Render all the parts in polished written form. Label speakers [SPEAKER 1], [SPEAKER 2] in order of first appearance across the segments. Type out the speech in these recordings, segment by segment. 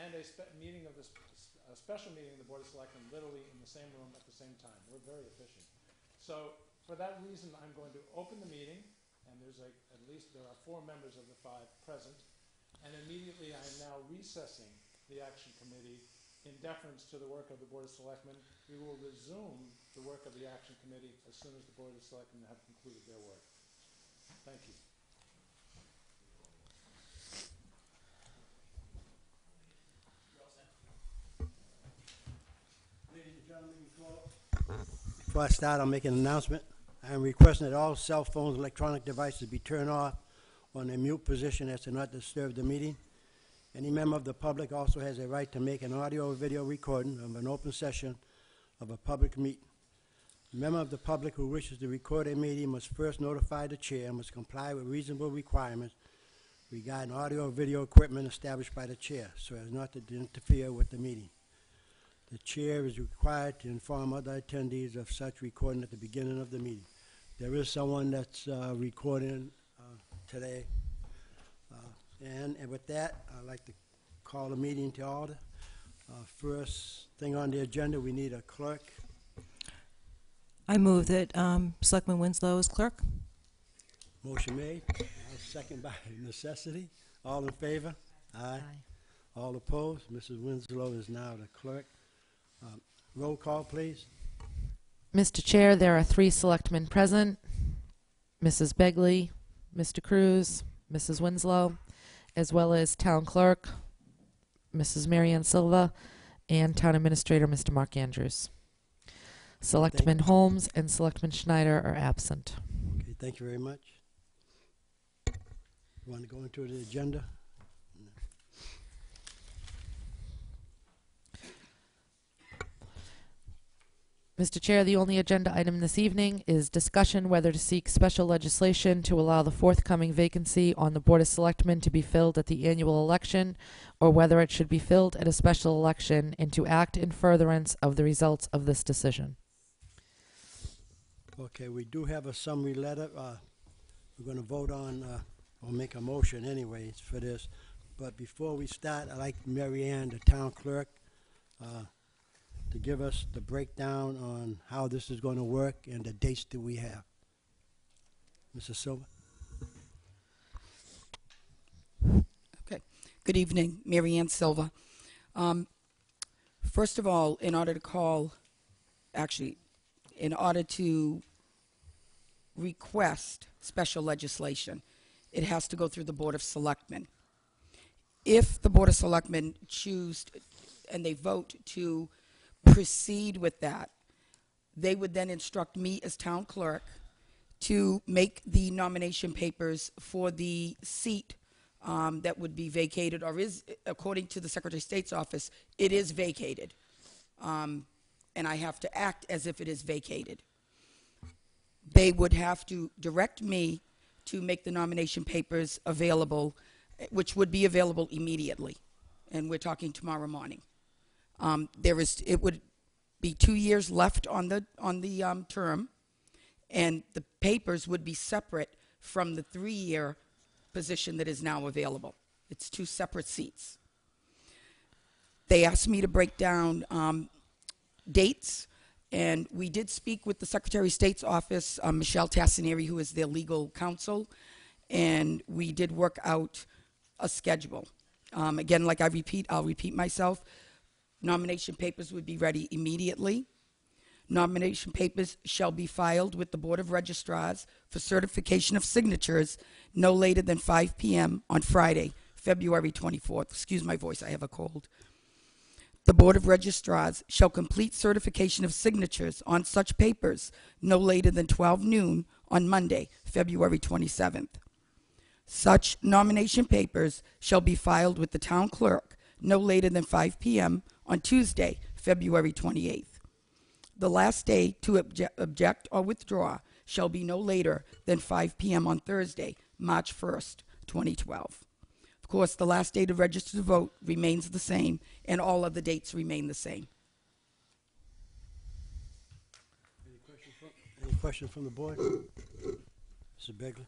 [SPEAKER 1] and a meeting of a special meeting of the Board of Selectmen literally in the same room at the same time. We're very efficient. So for that reason, I'm going to open the meeting, and there are 4 members of the 5 present, and immediately I am now recessing the Action Committee in deference to the work of the Board of Selectmen. We will resume the work of the Action Committee as soon as the Board of Selectmen have concluded their work. Thank you.
[SPEAKER 2] Ladies and gentlemen, before I start, I'll make an announcement. I am requesting that all cell phones, electronic devices be turned off on their mute position as to not disturb the meeting. Any member of the public also has a right to make an audio or video recording of an open session of a public meeting. A member of the public who wishes to record a meeting must first notify the chair and must comply with reasonable requirements regarding audio or video equipment established by the chair so as not to interfere with the meeting. The chair is required to inform other attendees of such recording at the beginning of the meeting. There is someone that's recording today. And with that, I'd like to call the meeting to order. First thing on the agenda, we need a clerk.
[SPEAKER 3] I move that Selectman Winslow is clerk.
[SPEAKER 2] Motion made. I'll second by necessity. All in favor? Aye. All opposed? Mrs. Winslow is now the clerk. Roll call, please.
[SPEAKER 4] Mr. Chair, there are 3 selectmen present. Mrs. Begley, Mr. Cruz, Mrs. Winslow, as well as Town Clerk, Mrs. Marianne Silva, and Town Administrator, Mr. Mark Andrews. Selectman Holmes and Selectman Schneider are absent.
[SPEAKER 2] Okay, thank you very much. You want to go into the agenda?
[SPEAKER 4] Mr. Chair, the only agenda item this evening is discussion whether to seek special legislation to allow the forthcoming vacancy on the Board of Selectmen to be filled at the annual election, or whether it should be filled at a special election, and to act in furtherance of the results of this decision.
[SPEAKER 2] Okay, we do have a summary letter. We're going to vote on, or make a motion anyways for this. But before we start, I'd like Marianne, the town clerk, to give us the breakdown on how this is going to work and the dates that we have. Mrs. Silva.
[SPEAKER 5] Okay. Good evening, Marianne Silva. First of all, in order to request special legislation, it has to go through the Board of Selectmen. If the Board of Selectmen choose and they vote to proceed with that, they would then instruct me as town clerk to make the nomination papers for the seat that would be vacated, or is, according to the Secretary of State's office, it is vacated. And I have to act as if it is vacated. They would have to direct me to make the nomination papers available, which would be available immediately. And we're talking tomorrow morning. It would be 2 years left on the term, and the papers would be separate from the 3-year position that is now available. It's 2 separate seats. They asked me to break down dates, and we did speak with the Secretary of State's office, Michelle Tassinari, who is their legal counsel, and we did work out a schedule. Again, like I'll repeat myself. Nomination papers would be ready immediately. Nomination papers shall be filed with the Board of Registrars for certification of signatures no later than 5 p.m. on Friday, February 24th. Excuse my voice, I have a cold. The Board of Registrars shall complete certification of signatures on such papers no later than 12 noon on Monday, February 27th. Such nomination papers shall be filed with the town clerk no later than 5 p.m. on Tuesday, February 28th. The last day to object or withdraw shall be no later than 5 p.m. on Thursday, March 1st, 2012. Of course, the last day to register to vote remains the same, and all other dates remain the same.
[SPEAKER 2] Any questions from the board? Mr. Begley?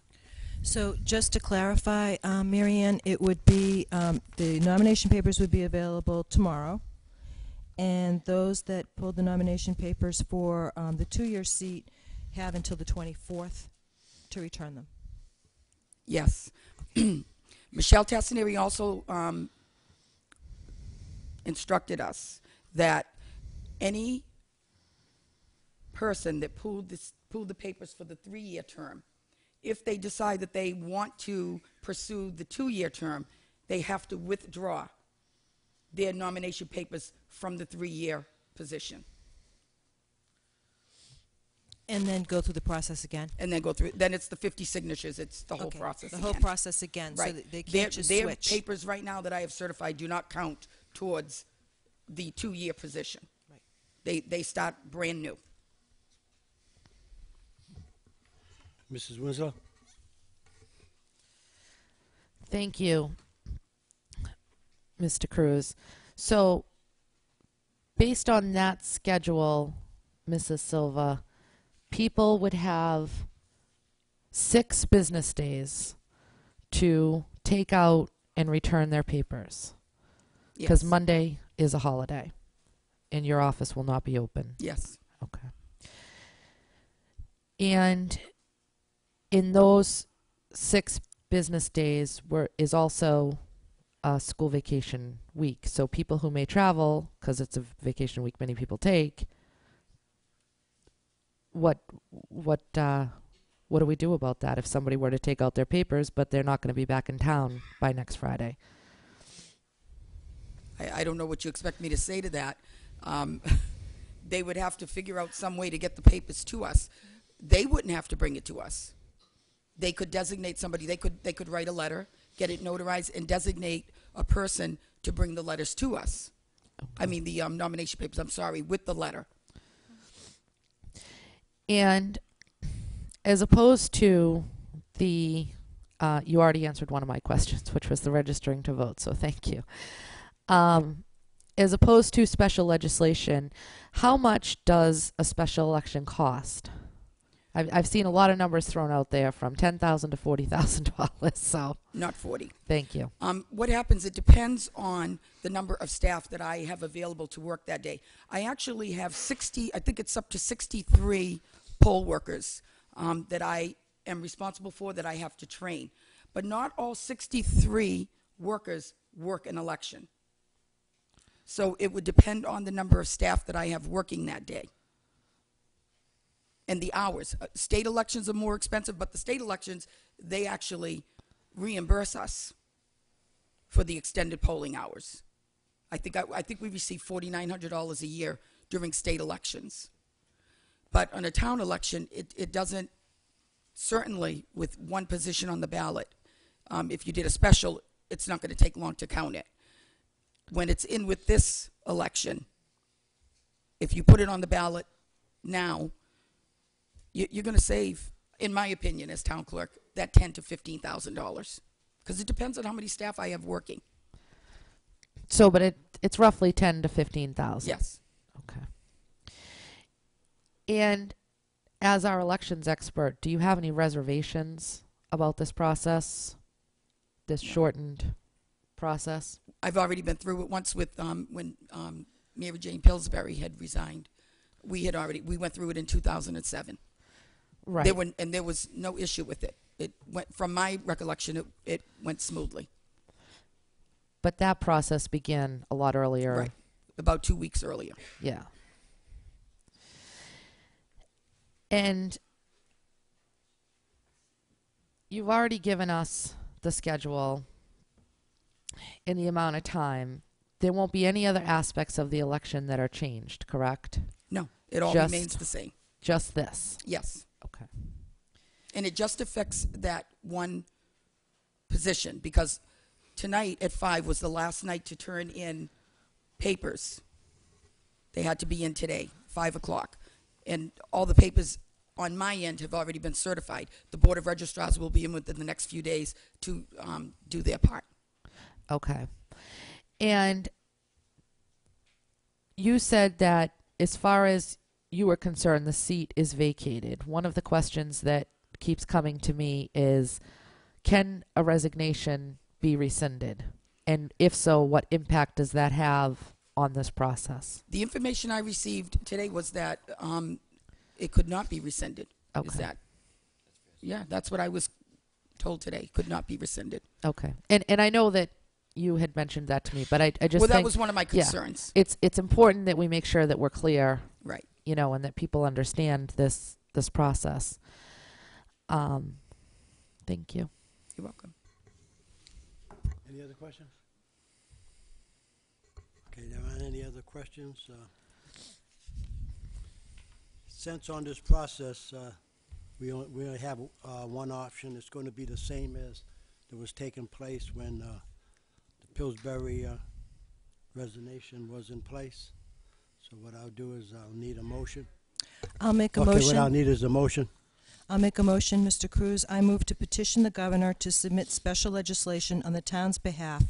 [SPEAKER 3] So just to clarify, Mary Ann, it would be, the nomination papers would be available tomorrow, and those that pulled the nomination papers for the two-year seat have until the 24th to return them.
[SPEAKER 5] Yes. Michelle Tassinari also instructed us that any person that pulled the papers for the 3-year term, if they decide that they want to pursue the 2-year term, they have to withdraw their nomination papers from the 3-year position.
[SPEAKER 3] And then go through the process again?
[SPEAKER 5] And then go through, then it's the 50 signatures, it's the whole
[SPEAKER 3] Okay,
[SPEAKER 5] process
[SPEAKER 3] the
[SPEAKER 5] again.
[SPEAKER 3] whole process again, so
[SPEAKER 5] Right.
[SPEAKER 3] that they can't just
[SPEAKER 5] Their
[SPEAKER 3] switch.
[SPEAKER 5] papers right now that I have certified do not count towards the 2-year position.
[SPEAKER 3] Right.
[SPEAKER 5] They start brand new.
[SPEAKER 2] Mrs. Winslow?
[SPEAKER 4] Thank you, Mr. Cruz. So, based on that schedule, Mrs. Silva, people would have 6 business days to take out and return their papers. Because
[SPEAKER 5] Yes.
[SPEAKER 4] Monday is a holiday, and your office will not be open.
[SPEAKER 5] Yes.
[SPEAKER 4] Okay. And in those 6 business days is also a school vacation week. So people who may travel, because it's a vacation week many people take, what do we do about that if somebody were to take out their papers but they're not going to be back in town by next Friday?
[SPEAKER 5] I don't know what you expect me to say to that. They would have to figure out some way to get the papers to us. They wouldn't have to bring it to us. They could designate somebody. They could write a letter, get it notarized, and designate a person to bring the letters to us.
[SPEAKER 4] Okay.
[SPEAKER 5] I mean, the nomination papers, I'm sorry, with the letter.
[SPEAKER 4] And as opposed to the, you already answered one of my questions, which was the registering to vote, so thank you. As opposed to special legislation, how much does a special election cost? I've seen a lot of numbers thrown out there from $10,000 to $40,000, so
[SPEAKER 5] Not 40.
[SPEAKER 4] thank you.
[SPEAKER 5] What happens, it depends on the number of staff that I have available to work that day. I actually have 60, I think it's up to 63 poll workers that I am responsible for that I have to train. But not all 63 workers work an election. So it would depend on the number of staff that I have working that day. And the hours. State elections are more expensive, but the state elections, they actually reimburse us for the extended polling hours. I think we receive $4,900 a year during state elections. But on a town election, it doesn't, certainly with one position on the ballot, if you did a special, it's not going to take long to count it. When it's in with this election, if you put it on the ballot now, you're going to save, in my opinion, as town clerk, that $10,000 to $15,000, because it depends on how many staff I have working.
[SPEAKER 4] So, but it's roughly 10 to 15,000.
[SPEAKER 5] Yes.
[SPEAKER 4] Okay. And as our elections expert, do you have any reservations about this process, this shortened process?
[SPEAKER 5] I've already been through it once with when Mary Jane Pillsbury had resigned. We went through it in 2007.
[SPEAKER 4] Right.
[SPEAKER 5] There was no issue with it. It went, from my recollection, it went smoothly.
[SPEAKER 4] But that process began a lot earlier.
[SPEAKER 5] Right. About 2 weeks earlier.
[SPEAKER 4] Yeah. And you've already given us the schedule and the amount of time. There won't be any other aspects of the election that are changed, correct?
[SPEAKER 5] No, it all
[SPEAKER 4] Just-
[SPEAKER 5] remains the same.
[SPEAKER 4] Just this.
[SPEAKER 5] Yes.
[SPEAKER 4] Okay.
[SPEAKER 5] And it just affects that one position, because tonight at 5 was the last night to turn in papers. They had to be in today, 5 o'clock. And all the papers on my end have already been certified. The Board of Registrars will be in within the next few days to do their part.
[SPEAKER 4] Okay. And you said that as far as you were concerned, the seat is vacated. One of the questions that keeps coming to me is, can a resignation be rescinded? And if so, what impact does that have on this process?
[SPEAKER 5] The information I received today was that it could not be rescinded.
[SPEAKER 4] Okay.
[SPEAKER 5] Is that? Yeah, that's what I was told today. Could not be rescinded.
[SPEAKER 4] Okay. And I know that you had mentioned that to me, but I just
[SPEAKER 5] Well, that
[SPEAKER 4] think
[SPEAKER 5] was one of my concerns.
[SPEAKER 4] it's important that we make sure that we're clear,
[SPEAKER 5] Right.
[SPEAKER 4] you know, and that people understand this process. Thank you.
[SPEAKER 5] You're welcome.
[SPEAKER 2] Any other questions? Okay, there aren't any other questions. Since on this process, we only have one option. It's going to be the same as that was taking place when the Pillsbury resignation was in place. So what I'll do is I'll need a motion.
[SPEAKER 3] I'll make a
[SPEAKER 2] Okay,
[SPEAKER 3] motion.
[SPEAKER 2] what I'll need is a motion.
[SPEAKER 3] I'll make a motion, Mr. Cruz. I move to petition the governor to submit special legislation on the town's behalf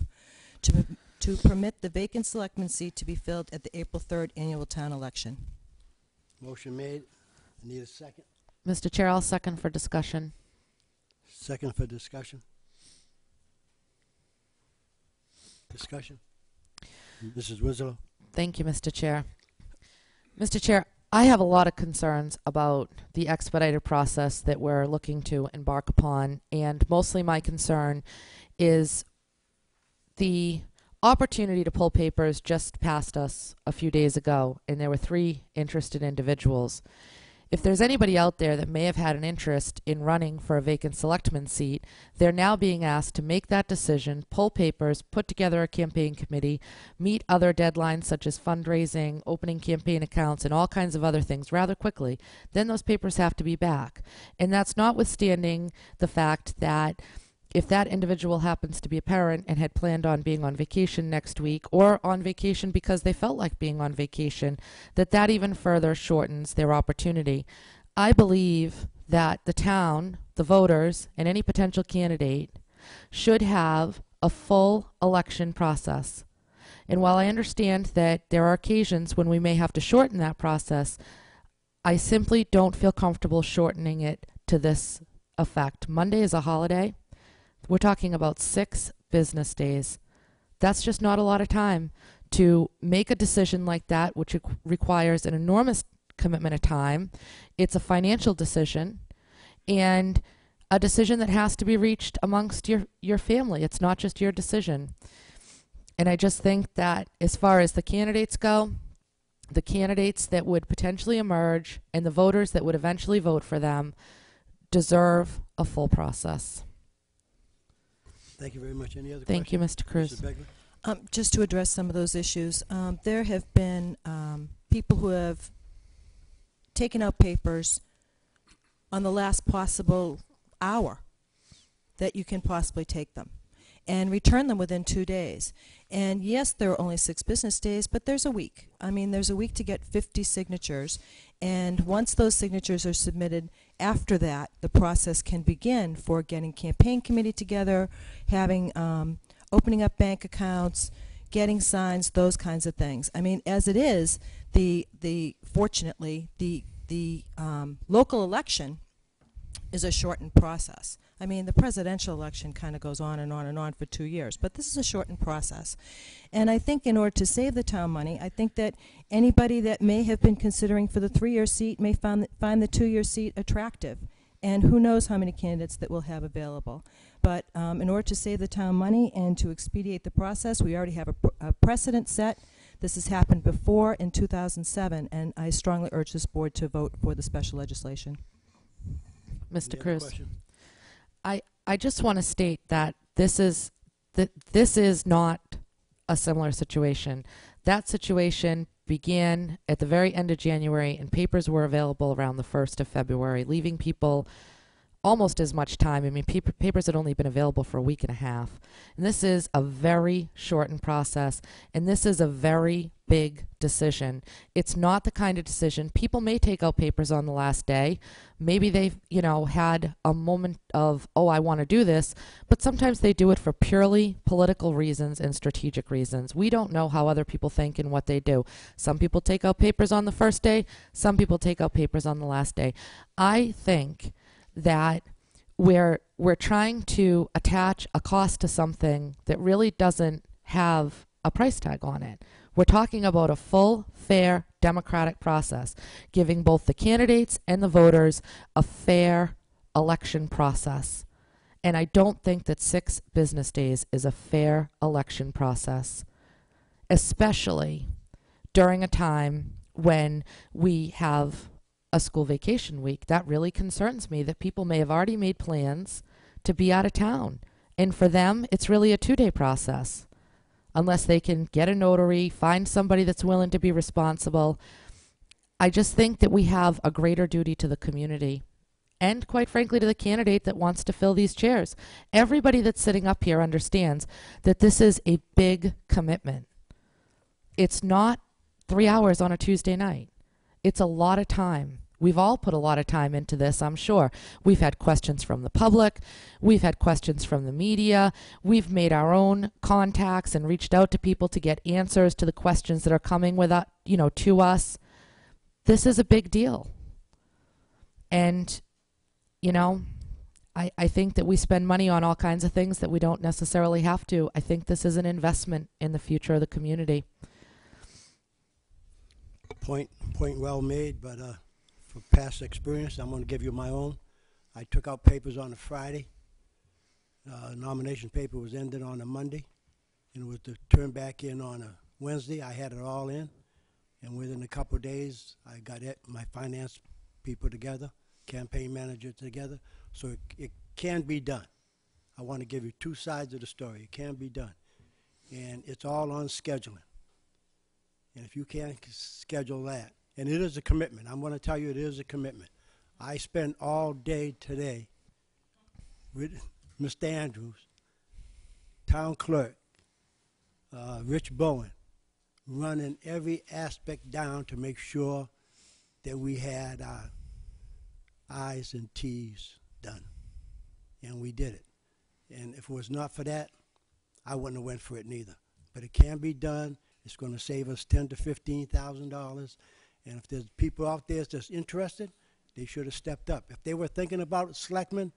[SPEAKER 3] to permit the vacant selectman seat to be filled at the April 3rd annual town election.
[SPEAKER 2] Motion made. I need a second.
[SPEAKER 4] Mr. Chair, I'll second for discussion.
[SPEAKER 2] Second for discussion. Discussion. Mrs. Winslow.
[SPEAKER 4] Thank you, Mr. Chair. Mr. Chair, I have a lot of concerns about the expedited process that we're looking to embark upon, and mostly my concern is the opportunity to pull papers just passed us a few days ago, and there were 3 interested individuals. If there's anybody out there that may have had an interest in running for a vacant selectman seat, they're now being asked to make that decision, pull papers, put together a campaign committee, meet other deadlines such as fundraising, opening campaign accounts, and all kinds of other things rather quickly. Then those papers have to be back. And that's notwithstanding the fact that if that individual happens to be a parent and had planned on being on vacation next week, or on vacation because they felt like being on vacation, that even further shortens their opportunity. I believe that the town, the voters, and any potential candidate should have a full election process. And while I understand that there are occasions when we may have to shorten that process, I simply don't feel comfortable shortening it to this effect. Monday is a holiday. We're talking about 6 business days. That's just not a lot of time to make a decision like that, which requires an enormous commitment of time. It's a financial decision and a decision that has to be reached amongst your family. It's not just your decision. And I just think that as far as the candidates go, the candidates that would potentially emerge and the voters that would eventually vote for them deserve a full process.
[SPEAKER 2] Thank you very much. Any other
[SPEAKER 4] Thank you,
[SPEAKER 2] questions?
[SPEAKER 4] Mr. Cruz.
[SPEAKER 2] Mrs. Begley?
[SPEAKER 3] Just to address some of those issues, there have been people who have taken out papers on the last possible hour that you can possibly take them and return them within 2 days. And yes, there are only 6 business days, but there's a week. I mean, there's a week to get 50 signatures. And once those signatures are submitted, after that, the process can begin for getting campaign committee together, having opening up bank accounts, getting signs, those kinds of things. I mean, as it is, fortunately, the local election is a shortened process. I mean, the presidential election kind of goes on and on and on for 2 years, but this is a shortened process. And I think in order to save the town money, I think that anybody that may have been considering for the 3-year seat may find the 2-year seat attractive. And who knows how many candidates that we'll have available. But in order to save the town money and to expedite the process, we already have a precedent set. This has happened before in 2007, and I strongly urge this board to vote for the special legislation.
[SPEAKER 4] Mr.
[SPEAKER 2] Any other
[SPEAKER 4] Cruz.
[SPEAKER 2] question?
[SPEAKER 4] I just want to state that this is not a similar situation. That situation began at the very end of January, and papers were available around the 1st of February, leaving people almost as much time. I mean, papers had only been available for a week and a half. And this is a very shortened process, and this is a very big decision. It's not the kind of decision, people may take out papers on the last day. Maybe they've, had a moment of, oh, I want to do this, but sometimes they do it for purely political reasons and strategic reasons. We don't know how other people think and what they do. Some people take out papers on the first day, some people take out papers on the last day. I think that we're trying to attach a cost to something that really doesn't have a price tag on it. We're talking about a full, fair, democratic process, giving both the candidates and the voters a fair election process. And I don't think that 6 business days is a fair election process, especially during a time when we have a school vacation week. That really concerns me, that people may have already made plans to be out of town. And for them, it's really a 2-day process, unless they can get a notary, find somebody that's willing to be responsible. I just think that we have a greater duty to the community and, quite frankly, to the candidate that wants to fill these chairs. Everybody that's sitting up here understands that this is a big commitment. It's not 3 hours on a Tuesday night. It's a lot of time. We've all put a lot of time into this, I'm sure. We've had questions from the public. We've had questions from the media. We've made our own contacts and reached out to people to get answers to the questions that are coming with to us. This is a big deal. And, I think that we spend money on all kinds of things that we don't necessarily have to. I think this is an investment in the future of the community.
[SPEAKER 2] Point well made, but for past experience, I'm going to give you my own. I took out papers on a Friday. Nomination paper was ended on a Monday, and it was to turn back in on a Wednesday. I had it all in, and within a couple of days, I got my finance people together, campaign manager together, so it can be done. I want to give you 2 sides of the story. It can be done, and it's all on scheduling. And if you can't schedule that, and it is a commitment. I'm going to tell you it is a commitment. I spent all day today with Mr. Andrews, town clerk, Rich Bowen, running every aspect down to make sure that we had our I's and T's done. And we did it. And if it was not for that, I wouldn't have went for it neither. But it can be done. It's going to save us $10,000 to $15,000. And if there's people out there that's interested, they should have stepped up. If they were thinking about it, Selectmen,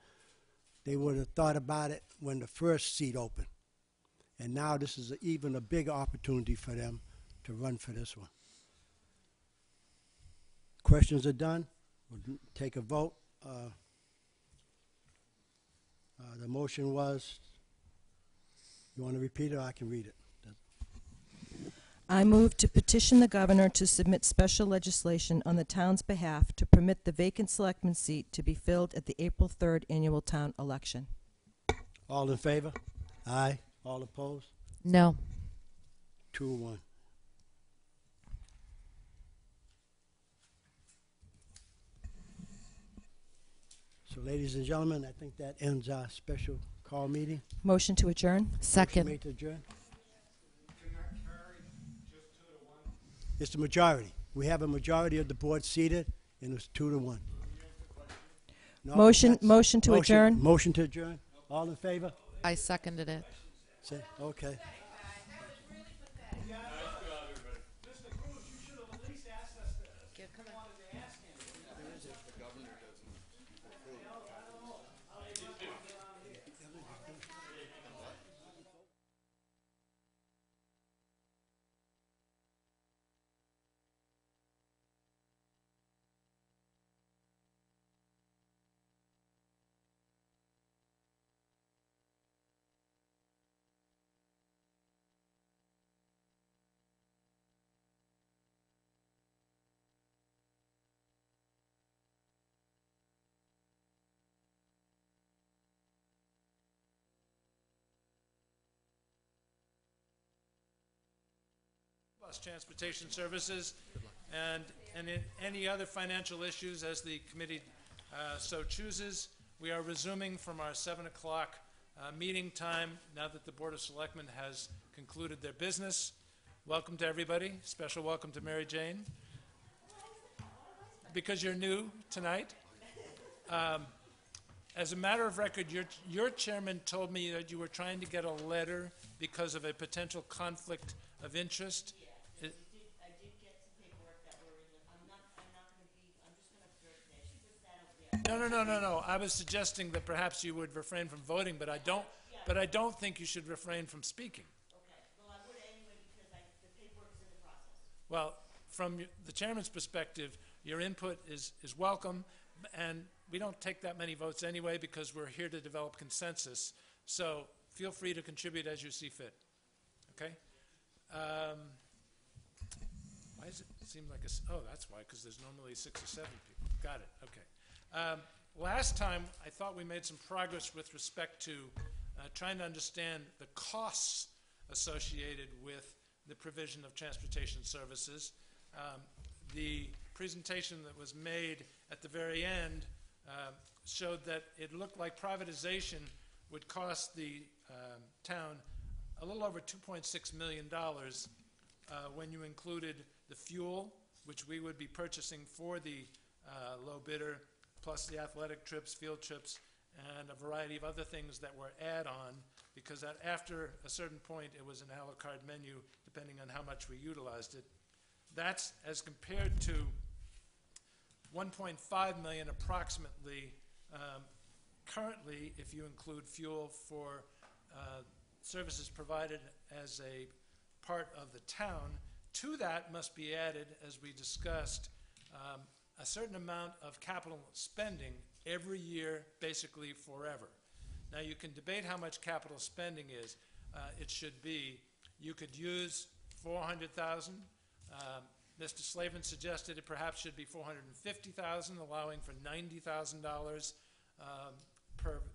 [SPEAKER 2] they would have thought about it when the first seat opened. And now this is even a bigger opportunity for them to run for this one. Questions are done. We'll take a vote. The motion was, you want to repeat it or I can read it?
[SPEAKER 3] I move to petition the governor to submit special legislation on the town's behalf to permit the vacant selectman seat to be filled at the April 3rd annual town election.
[SPEAKER 2] All in favor? Aye. All opposed?
[SPEAKER 4] No.
[SPEAKER 2] 2-1. So, ladies and gentlemen, I think that ends our special call meeting.
[SPEAKER 3] Motion to adjourn?
[SPEAKER 4] Second.
[SPEAKER 2] Motion made to adjourn. It's the majority. We have a majority of the board seated, and it's 2-1. No,
[SPEAKER 3] Motion to adjourn?
[SPEAKER 2] Motion to adjourn. All in favor?
[SPEAKER 4] I seconded it.
[SPEAKER 2] Say, okay.
[SPEAKER 1] Bus transportation services, and in any other financial issues as the committee so chooses. We are resuming from our 7 o'clock meeting time now that the Board of Selectmen has concluded their business. Welcome to everybody. Special welcome to Mary Jane. Because you're new tonight, as a matter of record, your chairman told me that you were trying to get a letter because of a potential conflict of interest.
[SPEAKER 6] I did get some paperwork that were in the, I'm just gonna observe that. She puts that over there.
[SPEAKER 1] No. I was suggesting that perhaps you would refrain from voting, but I don't think you should refrain from speaking.
[SPEAKER 6] Okay, well, I would anyway because the paperwork's in the process.
[SPEAKER 1] Well, from the chairman's perspective, your input is welcome, and we don't take that many votes anyway because we're here to develop consensus. So feel free to contribute as you see fit. Okay? Why does it seem like oh, that's why, because there's normally 6 or 7 people. Got it, okay. Last time, I thought we made some progress with respect to trying to understand the costs associated with the provision of transportation services. The presentation that was made at the very end showed that it looked like privatization would cost the town a little over $2.6 million when you included the fuel, which we would be purchasing for the low bidder, plus the athletic trips, field trips, and a variety of other things that were add-on, because after a certain point, it was an a la carte menu, depending on how much we utilized it. That's as compared to $1.5 million approximately currently, if you include fuel for services provided as a part of the town. To that must be added, as we discussed, a certain amount of capital spending every year, basically forever. Now, you can debate how much capital spending is. It should be, you could use $400,000. Mr. Slavin suggested it perhaps should be $450,000, allowing for $90,000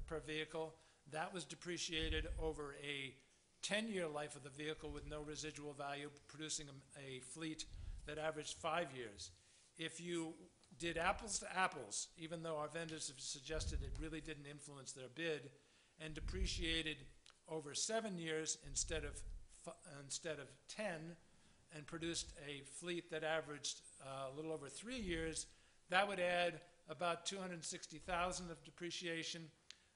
[SPEAKER 1] per vehicle. That was depreciated over a 10-year life of the vehicle with no residual value, producing a fleet that averaged 5 years. If you did apples to apples, even though our vendors have suggested it really didn't influence their bid, and depreciated over 7 years instead of 10, and produced a fleet that averaged a little over 3 years, that would add about $260,000 of depreciation.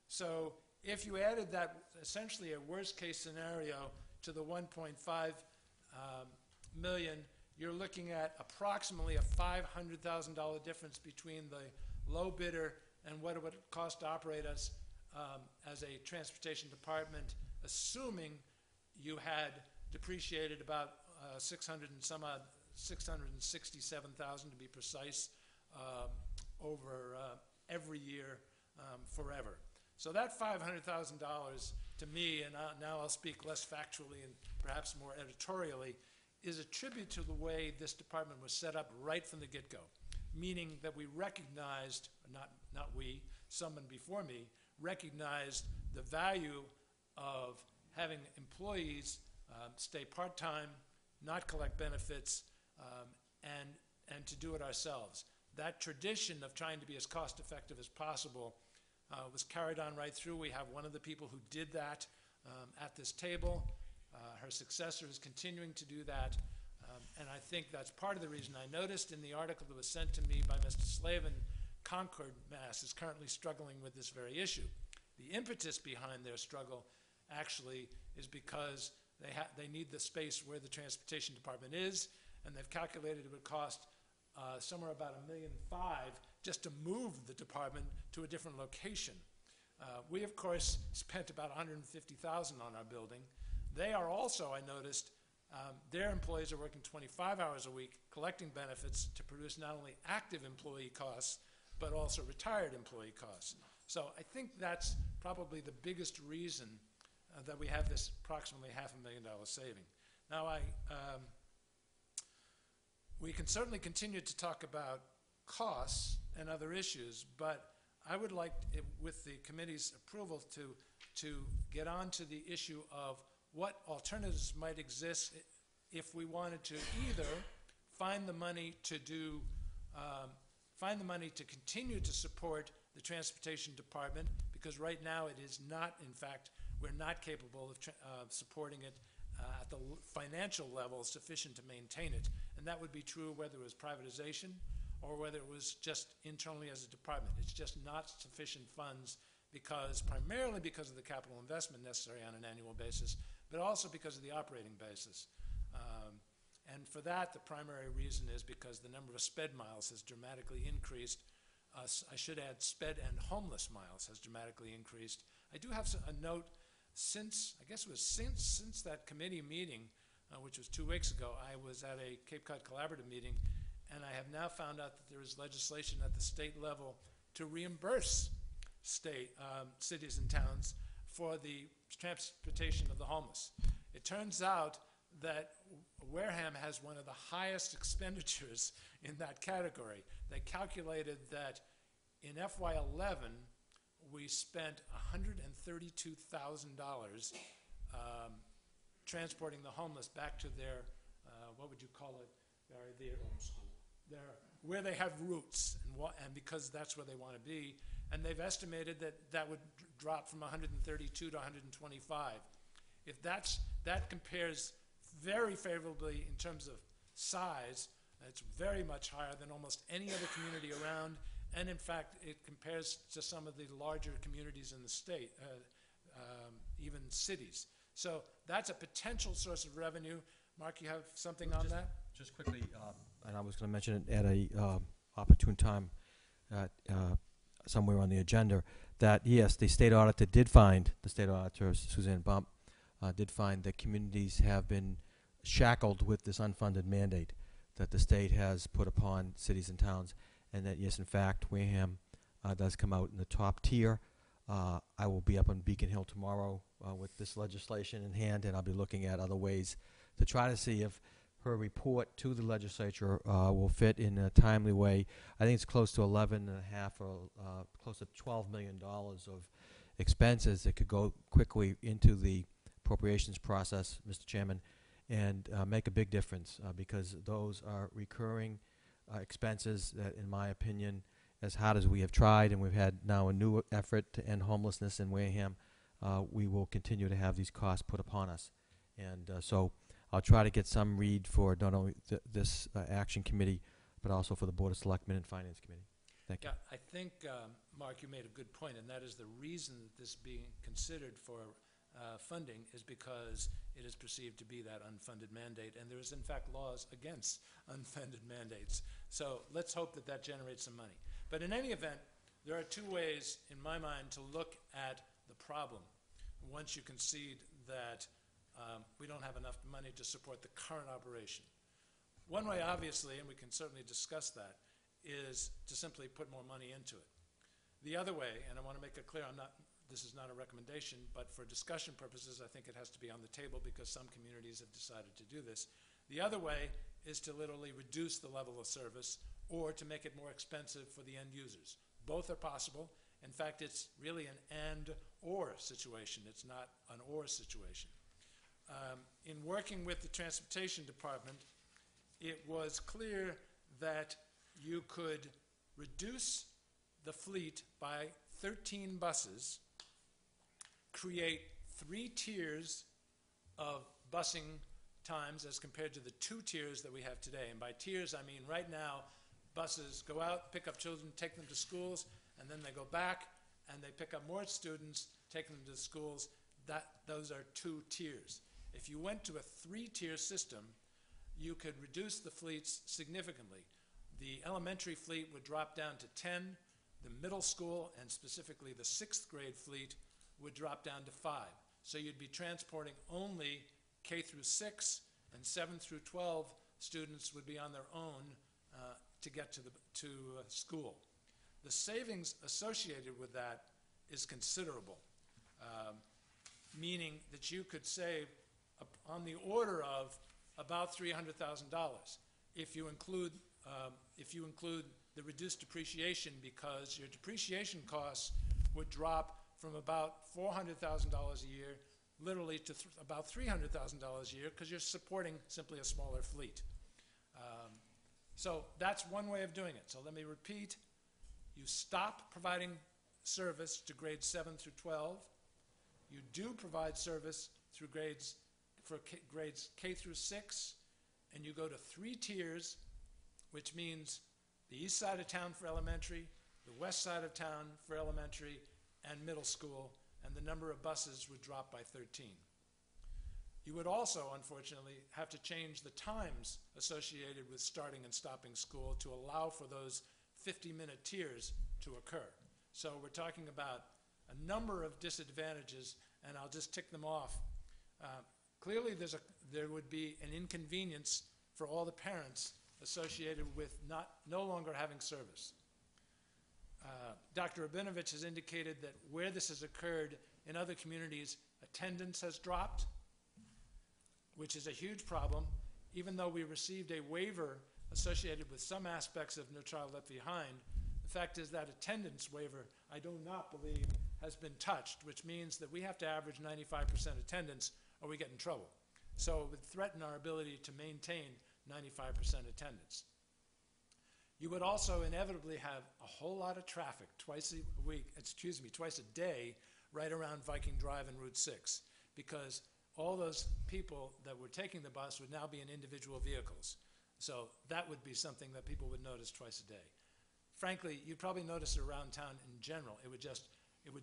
[SPEAKER 1] So if you added that, essentially a worst-case scenario, to the $1.5 million, you're looking at approximately a $500,000 difference between the low bidder and what it would cost to operate us as a transportation department, assuming you had depreciated about 600 and some odd, 667,000 to be precise, over every year forever. So that $500,000 to me, and now I'll speak less factually and perhaps more editorially, is a tribute to the way this department was set up right from the get-go, meaning that we recognized, not we, someone before me, recognized the value of having employees stay part-time, not collect benefits, and to do it ourselves. That tradition of trying to be as cost-effective as possible was carried on right through. We have one of the people who did that at this table. Her successor is continuing to do that, and I think that's part of the reason. I noticed in the article that was sent to me by Mr. Slavin, Concord, Mass. is currently struggling with this very issue. The impetus behind their struggle actually is because they need the space where the transportation department is, and they've calculated it would cost somewhere about $1.5 million just to move the department to a different location. We, of course, spent about $150,000 on our building. They are also, I noticed, their employees are working 25 hours a week, collecting benefits to produce not only active employee costs, but also retired employee costs. So I think that's probably the biggest reason that we have this approximately $500,000 saving. Now, we can certainly continue to talk about costs and other issues, but I would like, with the committee's approval, to get on to the issue of what alternatives might exist if we wanted to either find the money to do, find the money to continue to support the transportation department, because right now it is not, in fact, we're not capable of supporting it at the financial level sufficient to maintain it. And that would be true whether it was privatization or whether it was just internally as a department. It's just not sufficient funds primarily because of the capital investment necessary on an annual basis, but also because of the operating basis. And for that, the primary reason is because the number of sped miles has dramatically increased I should add, sped and homeless miles has dramatically increased. I do have a note since, I guess it was since that committee meeting, which was 2 weeks ago, I was at a Cape Cod Collaborative meeting, and I have now found out that there is legislation at the state level to reimburse cities and towns for the transportation of the homeless. It turns out that Wareham has one of the highest expenditures in that category. They calculated that in FY11, we spent $132,000 transporting the homeless back to their, what would you call it, Barry? Where they have roots, and because that's where they want to be. And they've estimated that that would drop from 132 to 125. If that compares very favorably in terms of size. It's very much higher than almost any other community around, and in fact, it compares to some of the larger communities in the state, even cities. So that's a potential source of revenue. Mark, you have something on that?
[SPEAKER 7] Just quickly, and I was going to mention it at a opportune time somewhere on the agenda, that yes, the state auditor did find, the state auditor, Suzanne Bump, did find that communities have been shackled with this unfunded mandate that the state has put upon cities and towns, and that yes, in fact, Wareham does come out in the top tier. I will be up on Beacon Hill tomorrow with this legislation in hand, and I'll be looking at other ways to try to see if her report to the legislature will fit in a timely way. I think it's close to 11.5 or close to $12 million of expenses that could go quickly into the appropriations process, Mr. Chairman, and make a big difference because those are recurring expenses that, in my opinion, as hard as we have tried, and we've had now a new effort to end homelessness in Wareham, we will continue to have these costs put upon us. And so I'll try to get some read for not only this action committee, but also for the Board of Selectmen and Finance Committee. Thank you.
[SPEAKER 1] Yeah, I think, Mark, you made a good point, and that is the reason that this being considered for funding is because it is perceived to be that unfunded mandate, and there is in fact laws against unfunded mandates. So let's hope that that generates some money. But in any event, there are two ways, in my mind, to look at the problem. Once you concede that we don't have enough money to support the current operation. One way, obviously, and we can certainly discuss that, is to simply put more money into it. The other way, and I want to make it clear, this is not a recommendation, but for discussion purposes, I think it has to be on the table because some communities have decided to do this. The other way is to literally reduce the level of service or to make it more expensive for the end users. Both are possible. In fact, it's really an and/or situation. It's not an or situation. In working with the Transportation Department, it was clear that you could reduce the fleet by 13 buses, create 3 tiers of busing times as compared to the 2 tiers that we have today. And by tiers, I mean right now, buses go out, pick up children, take them to schools, and then they go back and they pick up more students, take them to schools. Those are 2 tiers. If you went to a 3-tier system, you could reduce the fleets significantly. The elementary fleet would drop down to 10. The middle school, and specifically the 6th grade fleet, would drop down to 5. So you'd be transporting only K through 6, and 7 through 12 students would be on their own to get to school. The savings associated with that is considerable, meaning that you could save on the order of about $300,000 if you include the reduced depreciation, because your depreciation costs would drop from about $400,000 a year literally to about $300,000 a year because you're supporting simply a smaller fleet. So that's one way of doing it. So let me repeat. You stop providing service to grades 7 through 12. You do provide service through grades K through 6, and you go to 3 tiers, which means the east side of town for elementary, the west side of town for elementary and middle school, and the number of buses would drop by 13. You would also, unfortunately, have to change the times associated with starting and stopping school to allow for those 50-minute tiers to occur. So we're talking about a number of disadvantages, and I'll just tick them off. Clearly, there would be an inconvenience for all the parents associated with no longer having service. Dr. Rabinovich has indicated that where this has occurred in other communities, attendance has dropped, which is a huge problem. Even though we received a waiver associated with some aspects of No Child Left Behind, the fact is that attendance waiver, I do not believe, has been touched, which means that we have to average 95% attendance or we get in trouble. So it would threaten our ability to maintain 95% attendance. You would also inevitably have a whole lot of traffic twice a day right around Viking Drive and Route 6, because all those people that were taking the bus would now be in individual vehicles. So that would be something that people would notice twice a day. Frankly, you'd probably notice it around town in general. It would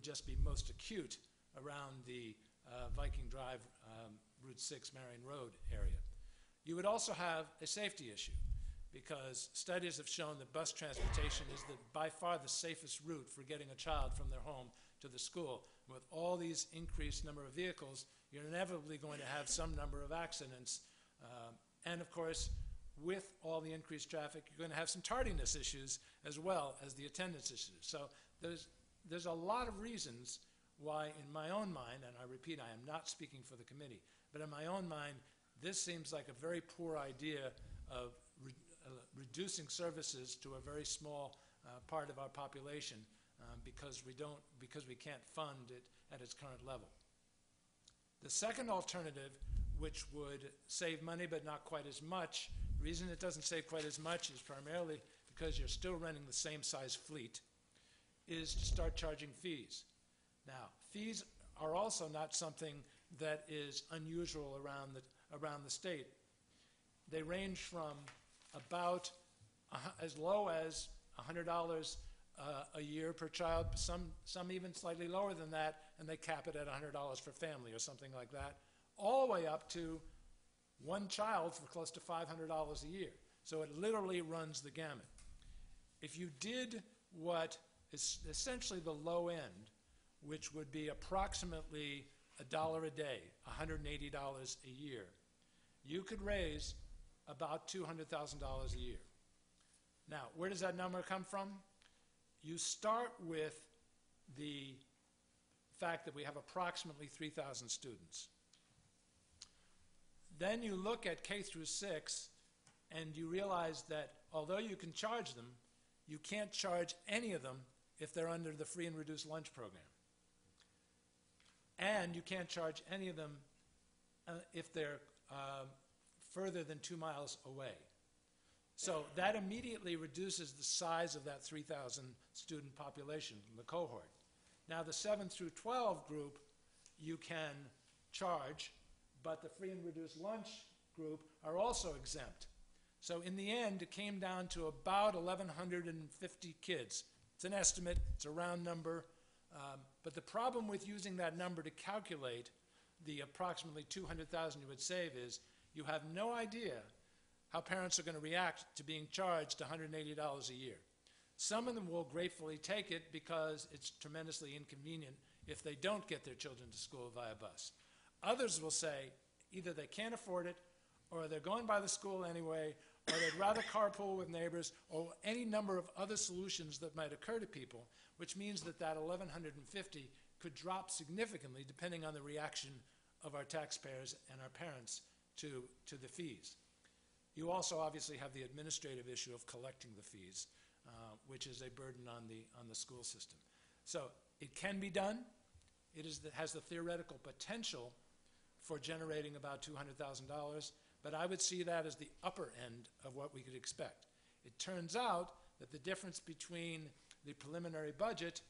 [SPEAKER 1] just be most acute around the Viking Drive, Route 6, Marion Road area. You would also have a safety issue, because studies have shown that bus transportation is by far the safest route for getting a child from their home to the school. With all these increased number of vehicles, you're inevitably going to have some number of accidents. And of course, with all the increased traffic, you're going to have some tardiness issues as well as the attendance issues. So there's a lot of reasons why, in my own mind, and I repeat, I am not speaking for the committee, but in my own mind, this seems like a very poor idea of reducing services to a very small part of our population because we can't fund it at its current level. The second alternative, which would save money but not quite as much, the reason it doesn't save quite as much is primarily because you're still renting the same size fleet, is to start charging fees. Now, fees are also not something that is unusual around the state. They range from about as low as $100 a year per child, some even slightly lower than that, and they cap it at $100 for family or something like that, all the way up to one child for close to $500 a year. So it literally runs the gamut. If you did what is essentially the low end, which would be approximately $1 a day, $180 a year, you could raise about $200,000 a year. Now, where does that number come from? You start with the fact that we have approximately 3,000 students. Then you look at K through 6, and you realize that although you can charge them, you can't charge any of them if they're under the free and reduced lunch program. And you can't charge any of them if they're further than 2 miles away. So that immediately reduces the size of that 3,000 student population in the cohort. Now the 7 through 12 group you can charge, but the free and reduced lunch group are also exempt. So in the end, it came down to about 1,150 kids. It's an estimate, it's a round number, but the problem with using that number to calculate the approximately 200,000 you would save is you have no idea how parents are going to react to being charged $180 a year. Some of them will gratefully take it because it's tremendously inconvenient if they don't get their children to school via bus. Others will say either they can't afford it, or they're going by the school anyway, or they'd rather carpool with neighbors, or any number of other solutions that might occur to people, which means that that 1,150 could drop significantly depending on the reaction of our taxpayers and our parents to the fees. You also obviously have the administrative issue of collecting the fees, which is a burden on the school system. So it can be done. It has the theoretical potential for generating about $200,000, but I would see that as the upper end of what we could expect. It turns out that the difference between the preliminary budget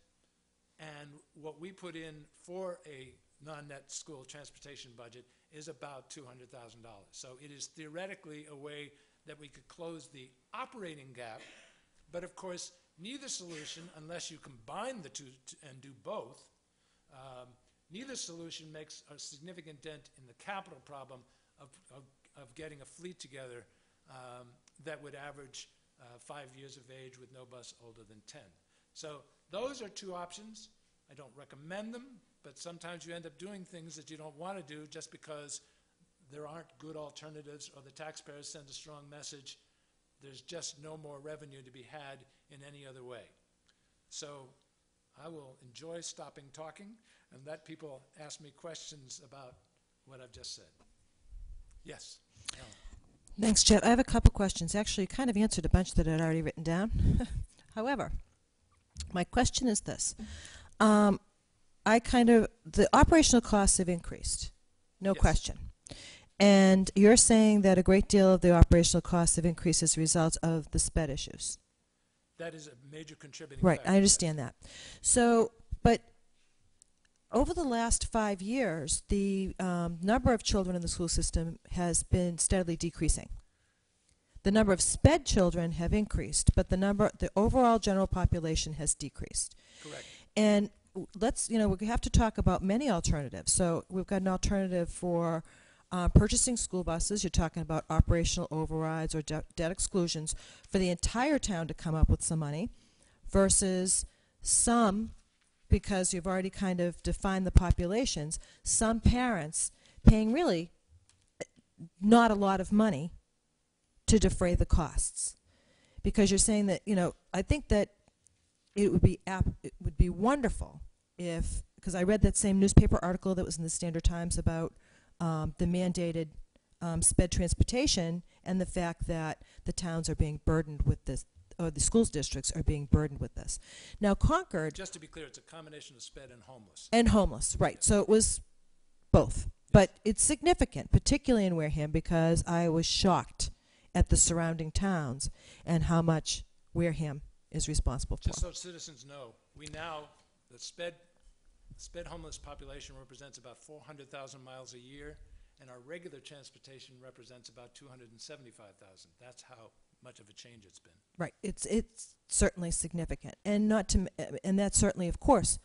[SPEAKER 1] and what we put in for a non-net school transportation budget is about $200,000. So it is theoretically a way that we could close the operating gap, but of course, neither solution, unless you combine the two and do both, neither solution makes a significant dent in the capital problem of getting a fleet together that would average 5 years of age with no bus older than 10. So those are two options. I don't recommend them, but sometimes you end up doing things that you don't want to do just because there aren't good alternatives or the taxpayers send a strong message. There's just no more revenue to be had in any other way. So I will enjoy stopping talking and let people ask me questions about what I've just said. Yes, Ellen.
[SPEAKER 3] Thanks, Jeff. I have a couple questions. Actually, you kind of answered a bunch that I'd already written down. However, my question is this. The operational costs have increased, no
[SPEAKER 1] Yes.
[SPEAKER 3] question. And you're saying that a great deal of the operational costs have increased as a result of the SPED issues.
[SPEAKER 1] That is a major contributing
[SPEAKER 3] Right,
[SPEAKER 1] factor.
[SPEAKER 3] I understand that. So, but over the last 5 years, the number of children in the school system has been steadily decreasing. The number of SPED children have increased, but the overall general population has decreased.
[SPEAKER 1] Correct.
[SPEAKER 3] And we have to talk about many alternatives. So we've got an alternative for purchasing school buses. You're talking about operational overrides or debt exclusions for the entire town to come up with some money versus some, because you've already kind of defined the populations, some parents paying really not a lot of money to defray the costs. Because you're saying that, I think that it would be wonderful if, because I read that same newspaper article that was in the Standard Times about the mandated SPED transportation and the fact that the towns are being burdened with this, or the schools districts are being burdened with this. Now, Concord...
[SPEAKER 1] Just to be clear, it's a combination of SPED and homeless.
[SPEAKER 3] And homeless, right. So it was both. But it's significant, particularly in Wareham, because I was shocked at the surrounding towns and how much Wareham is responsible for.
[SPEAKER 1] Just so citizens know, the SPED homeless population represents about 400,000 miles a year, and our regular transportation represents about 275,000. That's how much of a change it's been.
[SPEAKER 3] Right. It's certainly significant. And and that certainly, of course,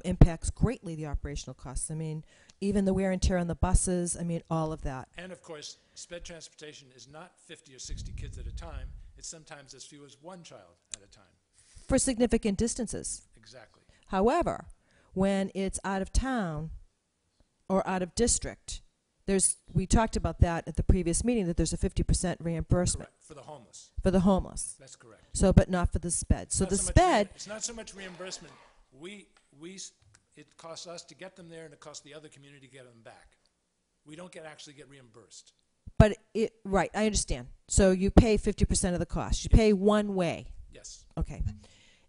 [SPEAKER 3] impacts greatly the operational costs. I mean, even the wear and tear on the buses, all of that.
[SPEAKER 1] And of course, SPED transportation is not 50 or 60 kids at a time. It's sometimes as few as one child at a time.
[SPEAKER 3] For significant distances.
[SPEAKER 1] Exactly.
[SPEAKER 3] However, when it's out of town or out of district, we talked about that at the previous meeting, that there's a 50% reimbursement.
[SPEAKER 1] Correct. For the homeless.
[SPEAKER 3] For the homeless.
[SPEAKER 1] That's correct.
[SPEAKER 3] So, but not for the SPED. So the SPED...
[SPEAKER 1] It's not so much reimbursement. It costs us to get them there, and it costs the other community to get them back. We don't actually get reimbursed.
[SPEAKER 3] But right, I understand. So you pay 50% of the cost. You pay one way.
[SPEAKER 1] Yes.
[SPEAKER 3] Okay.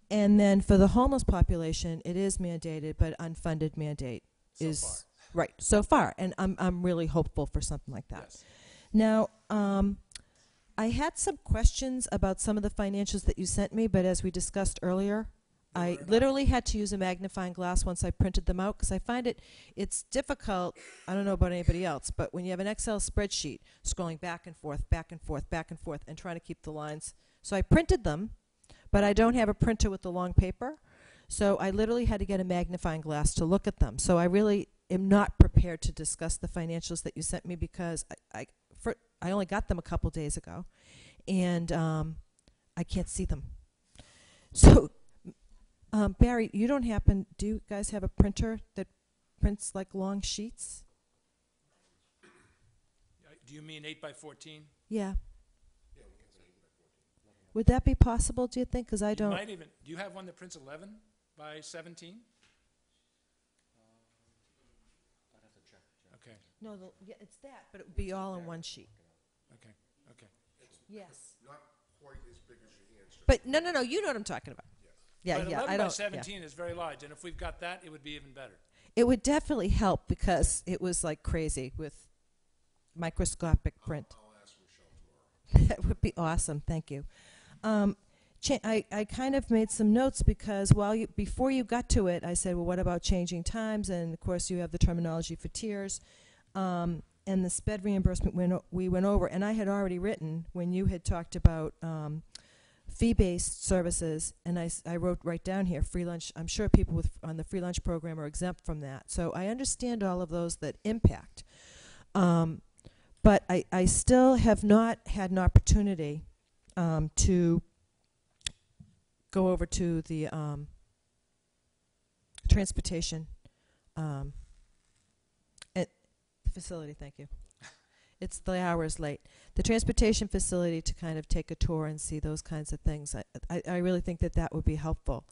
[SPEAKER 3] And then for the homeless population, it is mandated, but unfunded mandate is...
[SPEAKER 1] So far.
[SPEAKER 3] Right, so far. And I'm really hopeful for something like that.
[SPEAKER 1] Yes.
[SPEAKER 3] Now, I had some questions about some of the financials that you sent me, but as we discussed earlier, I literally had to use a magnifying glass once I printed them out, because I find it's difficult. I don't know about anybody else, but when you have an Excel spreadsheet, scrolling back and forth, back and forth, back and forth, and trying to keep the lines. So I printed them, but I don't have a printer with the long paper, so I literally had to get a magnifying glass to look at them. So I really am not prepared to discuss the financials that you sent me, because I only got them a couple days ago, and I can't see them. So... Barry, do you guys have a printer that prints like long sheets?
[SPEAKER 1] Do you mean 8 by 14?
[SPEAKER 3] Yeah. Would that be possible, do you think? Because I don't.
[SPEAKER 1] Do you have one that prints 11 by 17? I'd have to check. Okay.
[SPEAKER 3] No, yeah, it's that, but it would be all in one sheet.
[SPEAKER 1] Okay.
[SPEAKER 3] Yes.
[SPEAKER 8] Not quite as big as your hands.
[SPEAKER 3] But no, you know what I'm talking about. Yeah,
[SPEAKER 1] But
[SPEAKER 3] yeah,
[SPEAKER 1] 11
[SPEAKER 3] I
[SPEAKER 1] by
[SPEAKER 3] don't.
[SPEAKER 1] 17
[SPEAKER 3] Yeah.
[SPEAKER 1] is very large, and if we've got that, it would be even better.
[SPEAKER 3] It would definitely help, because it was like crazy with microscopic print.
[SPEAKER 8] I'll ask Michelle tomorrow.
[SPEAKER 3] That would be awesome. Thank you. I kind of made some notes, because before you got to it, I said, well, what about changing times? And of course, you have the terminology for tiers, and the SPED reimbursement we went over. And I had already written, when you had talked about fee-based services, and I wrote right down here, free lunch. I'm sure people on the free lunch program are exempt from that. So I understand all of those that impact. But I still have not had an opportunity to go over to the transportation facility. Thank you. It's the hour is late. The transportation facility to kind of take a tour and see those kinds of things. I really think that that would be helpful.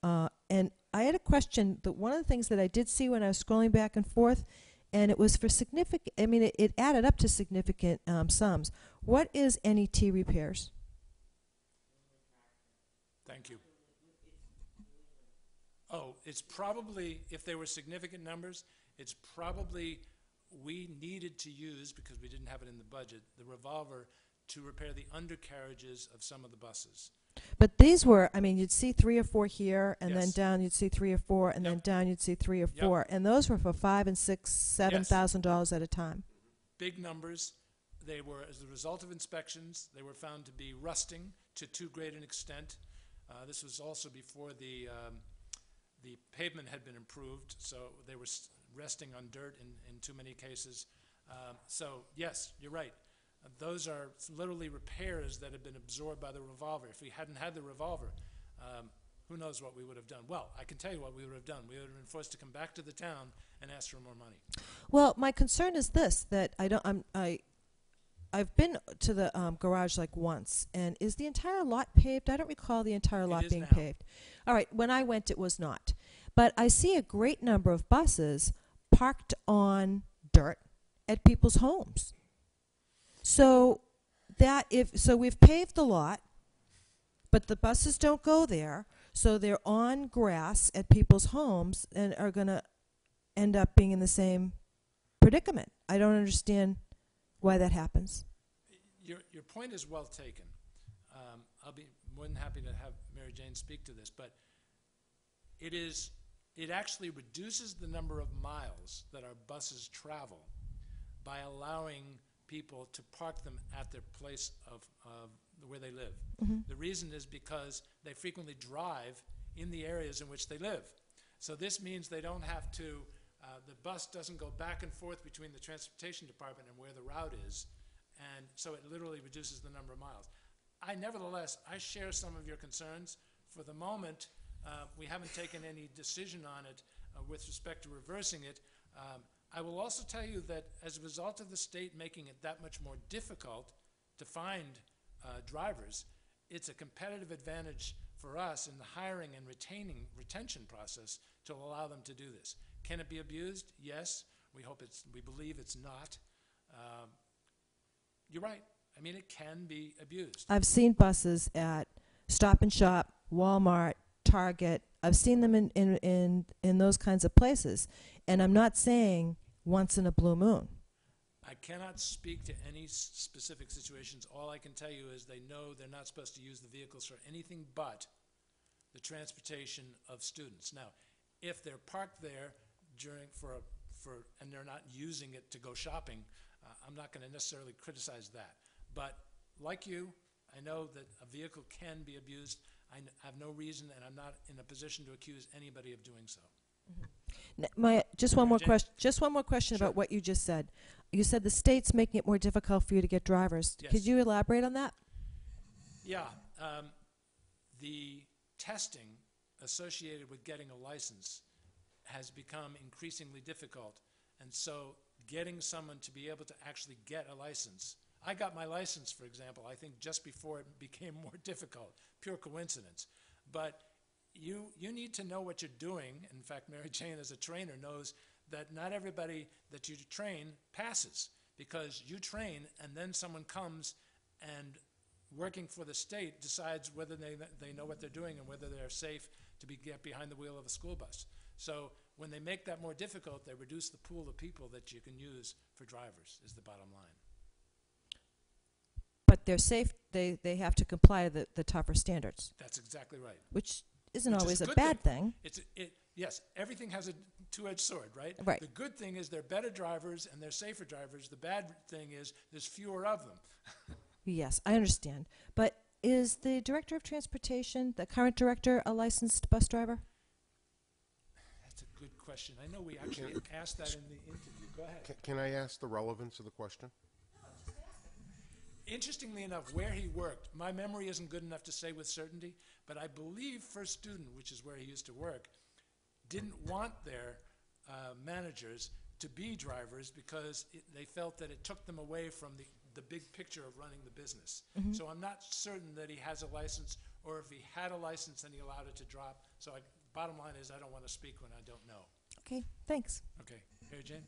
[SPEAKER 3] And I had a question. That one of the things that I did see when I was scrolling back and forth, and it was for significant. I mean, it added up to significant sums. What is NET repairs?
[SPEAKER 1] Thank you. Oh, it's probably, if they were significant numbers, it's probably we needed to use, because we didn't have it in the budget, the revolver to repair the undercarriages of some of the buses.
[SPEAKER 3] But these were, I mean, you'd see 3 or 4 here, and then
[SPEAKER 1] Yes.
[SPEAKER 3] down you'd see 3 or 4, and then
[SPEAKER 1] Yep.
[SPEAKER 3] down you'd see 3 or
[SPEAKER 1] Yep.
[SPEAKER 3] 4, and those were for $5,000 and $6,000, $7,000 at a time.
[SPEAKER 1] Big numbers. They were, as a result of inspections, they were found to be rusting to too great an extent. This was also before the pavement had been improved, so they were resting on dirt in too many cases. So yes, you're right. Those are literally repairs that have been absorbed by the revolver. If we hadn't had the revolver, who knows what we would have done. Well, I can tell you what we would have done. We would have been forced to come back to the town and ask for more money.
[SPEAKER 3] Well, my concern is this: that I've been to the garage like once, and is the entire lot paved? I don't recall the entire lot
[SPEAKER 1] is
[SPEAKER 3] being
[SPEAKER 1] now.
[SPEAKER 3] paved. All right, when I went, it was not. But I see a great number of buses parked on dirt at people's homes. So we've paved the lot, but the buses don't go there, so they're on grass at people's homes and are going to end up being in the same predicament. I don't understand why that happens.
[SPEAKER 1] Your point is well taken. I'll be more than happy to have Mary Jane speak to this, but it actually reduces the number of miles that our buses travel by allowing people to park them at their place of where they live. The reason is because they frequently drive in the areas in which they live. So this means they don't have to, the bus doesn't go back and forth between the transportation department and where the route is, and so it literally reduces the number of miles. Nevertheless, I share some of your concerns. For the moment, we haven't taken any decision on it with respect to reversing it. I will also tell you that as a result of the state making it that much more difficult to find drivers, it's a competitive advantage for us in the hiring and retention process to allow them to do this. Can it be abused? Yes. We believe it's not. You're right. I mean, it can be abused.
[SPEAKER 3] I've seen buses at Stop and Shop, Walmart, Target. I've seen them in those kinds of places. And I'm not saying once in a blue moon.
[SPEAKER 1] I cannot speak to any specific situations. All I can tell you is they know they're not supposed to use the vehicles for anything but the transportation of students. Now, if they're parked there and they're not using it to go shopping, I'm not going to necessarily criticize that. But like you, I know that a vehicle can be abused. I have no reason, and I'm not in a position to accuse anybody of doing so.
[SPEAKER 3] Just one more
[SPEAKER 1] Jane?
[SPEAKER 3] question. Just one more question
[SPEAKER 1] Sure.
[SPEAKER 3] about what you just said. You said the state's making it more difficult for you to get drivers.
[SPEAKER 1] Yes.
[SPEAKER 3] Could you elaborate on that?
[SPEAKER 1] Yeah, the testing associated with getting a license has become increasingly difficult, and so getting someone to be able to actually get a license. I got my license, for example, I think just before it became more difficult, pure coincidence. But you need to know what you're doing. In fact, Mary Jane, as a trainer, knows that not everybody that you train passes, because you train and then someone comes and, working for the state, decides whether they know what they're doing and whether they're safe to get behind the wheel of a school bus. So when they make that more difficult, they reduce the pool of people that you can use for drivers, is the bottom line.
[SPEAKER 3] But they're safe. They have to comply to the tougher standards,
[SPEAKER 1] That's exactly right.
[SPEAKER 3] which isn't
[SPEAKER 1] Which is
[SPEAKER 3] always a
[SPEAKER 1] good
[SPEAKER 3] bad thing.
[SPEAKER 1] Yes, everything has a two-edged sword, right?
[SPEAKER 3] Right.
[SPEAKER 1] The good thing is they're better drivers and they're safer drivers. The bad thing is there's fewer of them.
[SPEAKER 3] Yes, I understand. But is the director of transportation, the current director, a licensed bus driver?
[SPEAKER 1] That's a good question. I know we actually asked that in the interview. Go ahead.
[SPEAKER 8] Can I ask the relevance of the question?
[SPEAKER 1] interestingly enough, where he worked, my memory isn't good enough to say with certainty, but I believe First Student, which is where he used to work, didn't want their managers to be drivers because they felt that it took them away from the big picture of running the business. So I'm not certain that he has a license, or if he had a license and he allowed it to drop. So bottom line is, I don't want to speak when I don't know.
[SPEAKER 3] Okay, thanks.
[SPEAKER 1] Okay, Mary Jane?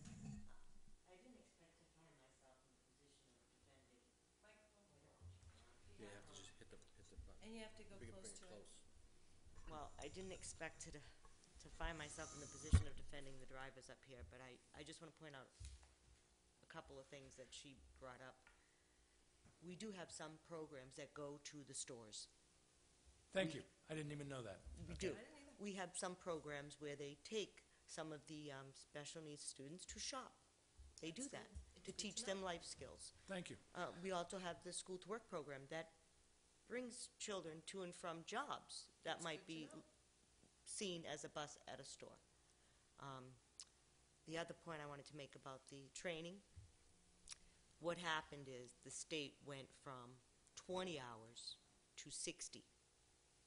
[SPEAKER 6] I didn't expect to find myself in the position of defending.
[SPEAKER 7] You have to just hit the button.
[SPEAKER 3] And you have to go close to it.
[SPEAKER 6] Well, I didn't expect to find myself in the position of defending the drivers up here, but I just want to point out a couple of things that she brought up. We do have some programs that go to the stores.
[SPEAKER 1] Thank you. I didn't even know that.
[SPEAKER 6] We do. We have some programs where they take some of the special needs students to shop. They do that, to teach them life skills.
[SPEAKER 1] Thank you.
[SPEAKER 6] We also have the school to work program that brings children to and from jobs that might be seen as a bus at a store. The other point I wanted to make about the training, what happened is the state went from 20 hours to 60,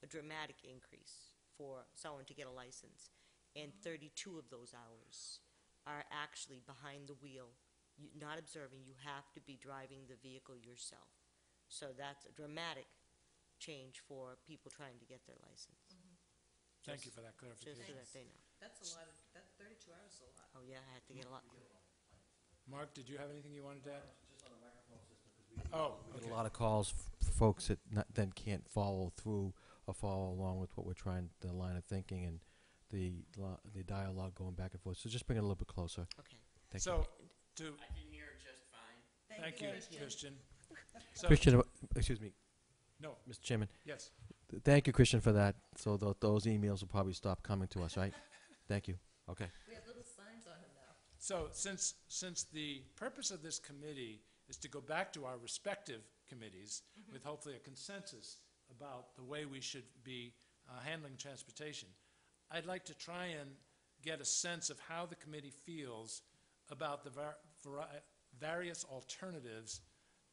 [SPEAKER 6] a dramatic increase for someone to get a license, and 32 of those hours are actually behind the wheel, not observing. You have to be driving the vehicle yourself. So that's a dramatic change for people trying to get their license.
[SPEAKER 1] Thank you for that
[SPEAKER 6] Just
[SPEAKER 1] clarification.
[SPEAKER 6] so that they know.
[SPEAKER 3] That's a lot of, that 32 hours is a lot.
[SPEAKER 6] Oh, yeah, I had to get a lot.
[SPEAKER 1] Mark, did you have anything you wanted to add? Oh,
[SPEAKER 7] We
[SPEAKER 1] okay.
[SPEAKER 7] get a lot of calls for folks that then can't follow through or follow along with what we're trying, the line of thinking and the dialogue going back and forth. So just bring it a little bit closer.
[SPEAKER 6] Okay.
[SPEAKER 7] Thank
[SPEAKER 1] So,
[SPEAKER 9] I can hear just fine.
[SPEAKER 1] thank you, Christian. So,
[SPEAKER 7] Christian, excuse me,
[SPEAKER 1] no,
[SPEAKER 7] Mr. Chairman.
[SPEAKER 1] yes.
[SPEAKER 7] Thank you, Christian, for that. So those emails will probably stop coming to us, right? Thank you. Okay.
[SPEAKER 3] We have little signs on him now.
[SPEAKER 1] So since the purpose of this committee is to go back to our respective committees with hopefully a consensus about the way we should be handling transportation, I'd like to try and get a sense of how the committee feels about the various alternatives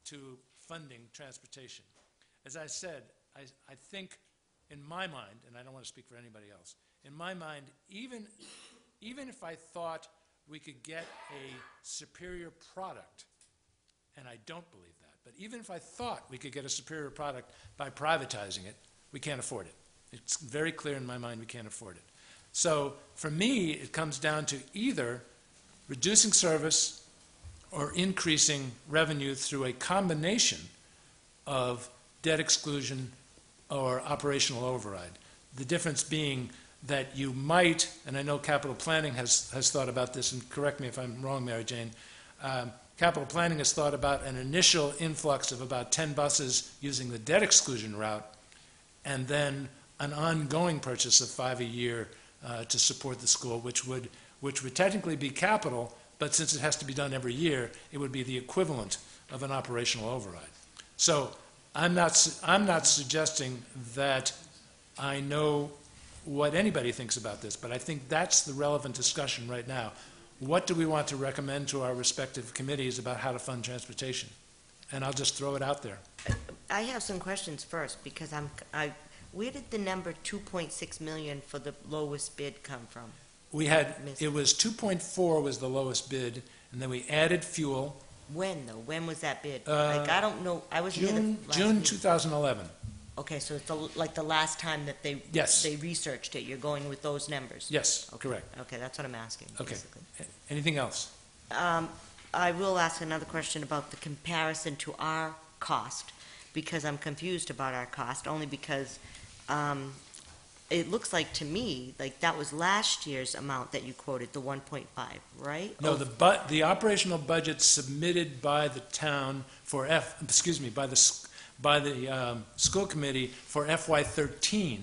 [SPEAKER 1] to funding transportation. As I said, I think in my mind, and I don't want to speak for anybody else, in my mind, even if I thought we could get a superior product, and I don't believe that, but even if I thought we could get a superior product by privatizing it, we can't afford it. It's very clear in my mind we can't afford it. So for me, it comes down to either reducing service or increasing revenue through a combination of debt exclusion or operational override. The difference being that you might, and I know capital planning has thought about this, and correct me if I'm wrong, Mary Jane, capital planning has thought about an initial influx of about 10 buses using the debt exclusion route, and then an ongoing purchase of 5 a year to support the school, which would technically be capital, but since it has to be done every year, it would be the equivalent of an operational override. So I'm not suggesting that I know what anybody thinks about this, but I think that's the relevant discussion right now. What do we want to recommend to our respective committees about how to fund transportation? And I'll just throw it out there.
[SPEAKER 6] I have some questions first, because where did the number 2.6 million for the lowest bid come from?
[SPEAKER 1] It was 2.4 was the lowest bid, and then we added fuel.
[SPEAKER 6] When, though? When was that bid? I don't know. I was
[SPEAKER 1] June 2011.
[SPEAKER 6] Okay, so it's like the last time that they
[SPEAKER 1] Yes.
[SPEAKER 6] they researched it. You're going with those numbers.
[SPEAKER 1] Yes,
[SPEAKER 6] Okay.
[SPEAKER 1] correct.
[SPEAKER 6] Okay, that's what I'm asking.
[SPEAKER 1] Okay.
[SPEAKER 6] Basically.
[SPEAKER 1] Anything else?
[SPEAKER 6] I will ask another question about the comparison to our cost, because I'm confused about our cost, only because it looks like to me like that was last year's amount that you quoted, the 1.5, right?
[SPEAKER 1] No, the operational budget submitted by the town for by the school committee for FY13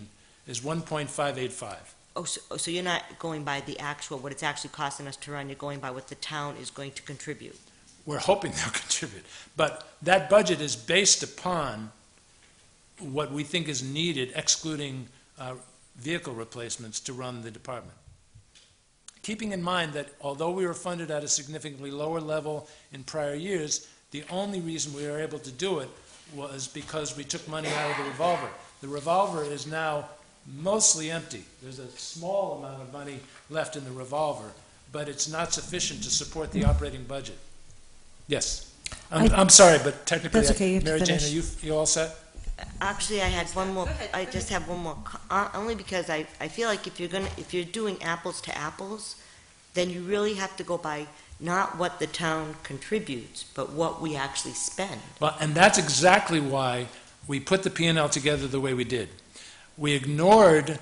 [SPEAKER 1] is 1.585.
[SPEAKER 6] Oh, so you're not going by the actual, what it's actually costing us to run, you're going by what the town is going to contribute?
[SPEAKER 1] We're hoping they'll contribute. But that budget is based upon what we think is needed, excluding vehicle replacements, to run the department. Keeping in mind that although we were funded at a significantly lower level in prior years, The only reason we were able to do it was because we took money out of the revolver. The revolver is now mostly empty. There's a small amount of money left in the revolver, but it's not sufficient to support the operating budget. Yes. I'm sorry, but technically,
[SPEAKER 3] That's okay, you have to
[SPEAKER 1] Mary Jane,
[SPEAKER 3] finish.
[SPEAKER 1] are you all set?
[SPEAKER 6] Actually, I had one more, I just have one more, only because I feel like if you're doing apples to apples, then you really have to go by not what the town contributes, but what we actually spend.
[SPEAKER 1] Well, and that's exactly why we put the P&L together the way we did. We ignored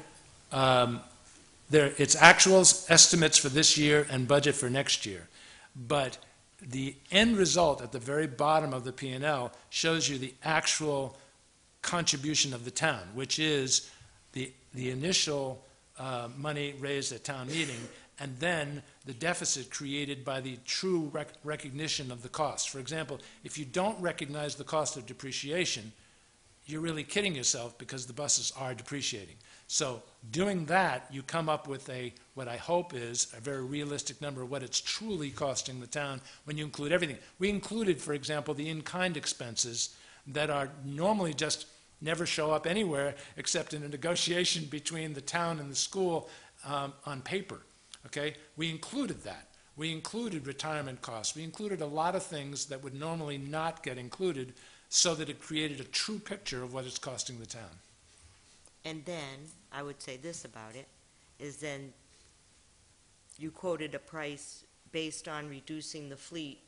[SPEAKER 1] its actuals, estimates for this year, and budget for next year. But the end result at the very bottom of the P&L shows you the actual contribution of the town, which is the initial money raised at town meeting, and then the deficit created by the true recognition of the cost. For example, if you don't recognize the cost of depreciation, you're really kidding yourself because the buses are depreciating. So doing that, you come up with what I hope is a very realistic number of what it's truly costing the town when you include everything. We included, for example, the in-kind expenses that are normally just never show up anywhere except in a negotiation between the town and the school on paper. Okay? We included that. We included retirement costs. We included a lot of things that would normally not get included so that it created a true picture of what it's costing the town.
[SPEAKER 6] And then, I would say this about it, is then you quoted a price based on reducing the fleet,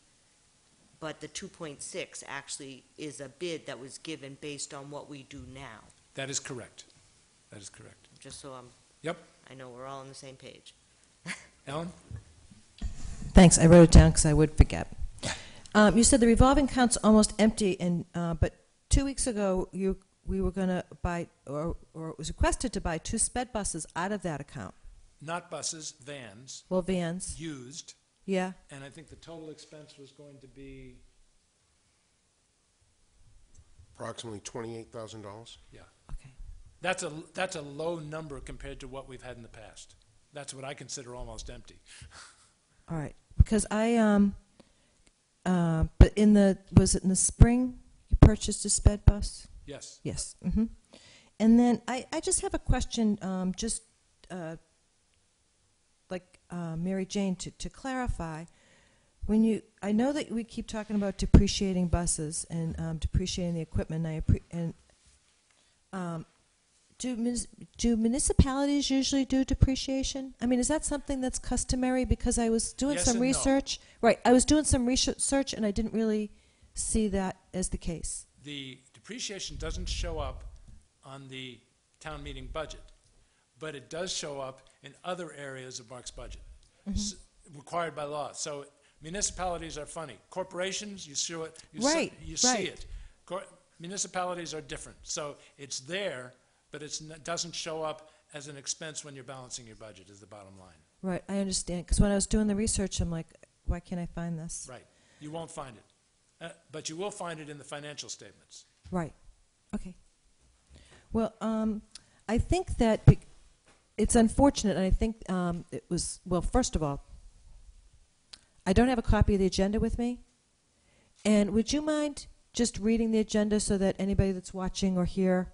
[SPEAKER 6] but the 2.6 actually is a bid that was given based on what we do now.
[SPEAKER 1] That is correct. That is correct.
[SPEAKER 6] Just so
[SPEAKER 1] Yep.
[SPEAKER 6] I know we're all on the same page.
[SPEAKER 1] Ellen?
[SPEAKER 3] Thanks, I wrote it down because I would forget. You said the revolving account's almost empty, and but 2 weeks ago we were going to buy, or it was requested to buy 2 sped buses out of that account.
[SPEAKER 1] Not buses, vans.
[SPEAKER 3] Well, vans.
[SPEAKER 1] Used.
[SPEAKER 3] Yeah.
[SPEAKER 1] And I think the total expense was going to be...
[SPEAKER 8] Approximately $28,000.
[SPEAKER 1] Yeah.
[SPEAKER 3] Okay.
[SPEAKER 1] That's a low number compared to what we've had in the past. That's what I consider almost empty.
[SPEAKER 3] All right. Because but was it in the spring you purchased a sped bus?
[SPEAKER 1] Yes.
[SPEAKER 3] Yes. Mm-hmm. And then I just have a question, like Mary Jane, to clarify. I know that we keep talking about depreciating buses and depreciating the equipment. Do municipalities usually do depreciation? I mean, is that something that's customary? Because I was doing
[SPEAKER 1] Yes
[SPEAKER 3] some
[SPEAKER 1] and no.
[SPEAKER 3] research. Right. I was doing some research, and I didn't really see that as the case.
[SPEAKER 1] The depreciation doesn't show up on the town meeting budget, but it does show up in other areas of Mark's budget, required by law. So municipalities are funny. Corporations, you see it. You see it. Municipalities are different. So it's there, but it doesn't show up as an expense when you're balancing your budget, is the bottom line.
[SPEAKER 3] Right, I understand. Because when I was doing the research, I'm like, why can't I find this?
[SPEAKER 1] Right. You won't find it. But you will find it in the financial statements.
[SPEAKER 3] Right. Okay. Well, I think that it's unfortunate, and I think it was, well, first of all, I don't have a copy of the agenda with me. And would you mind just reading the agenda so that anybody that's watching or here,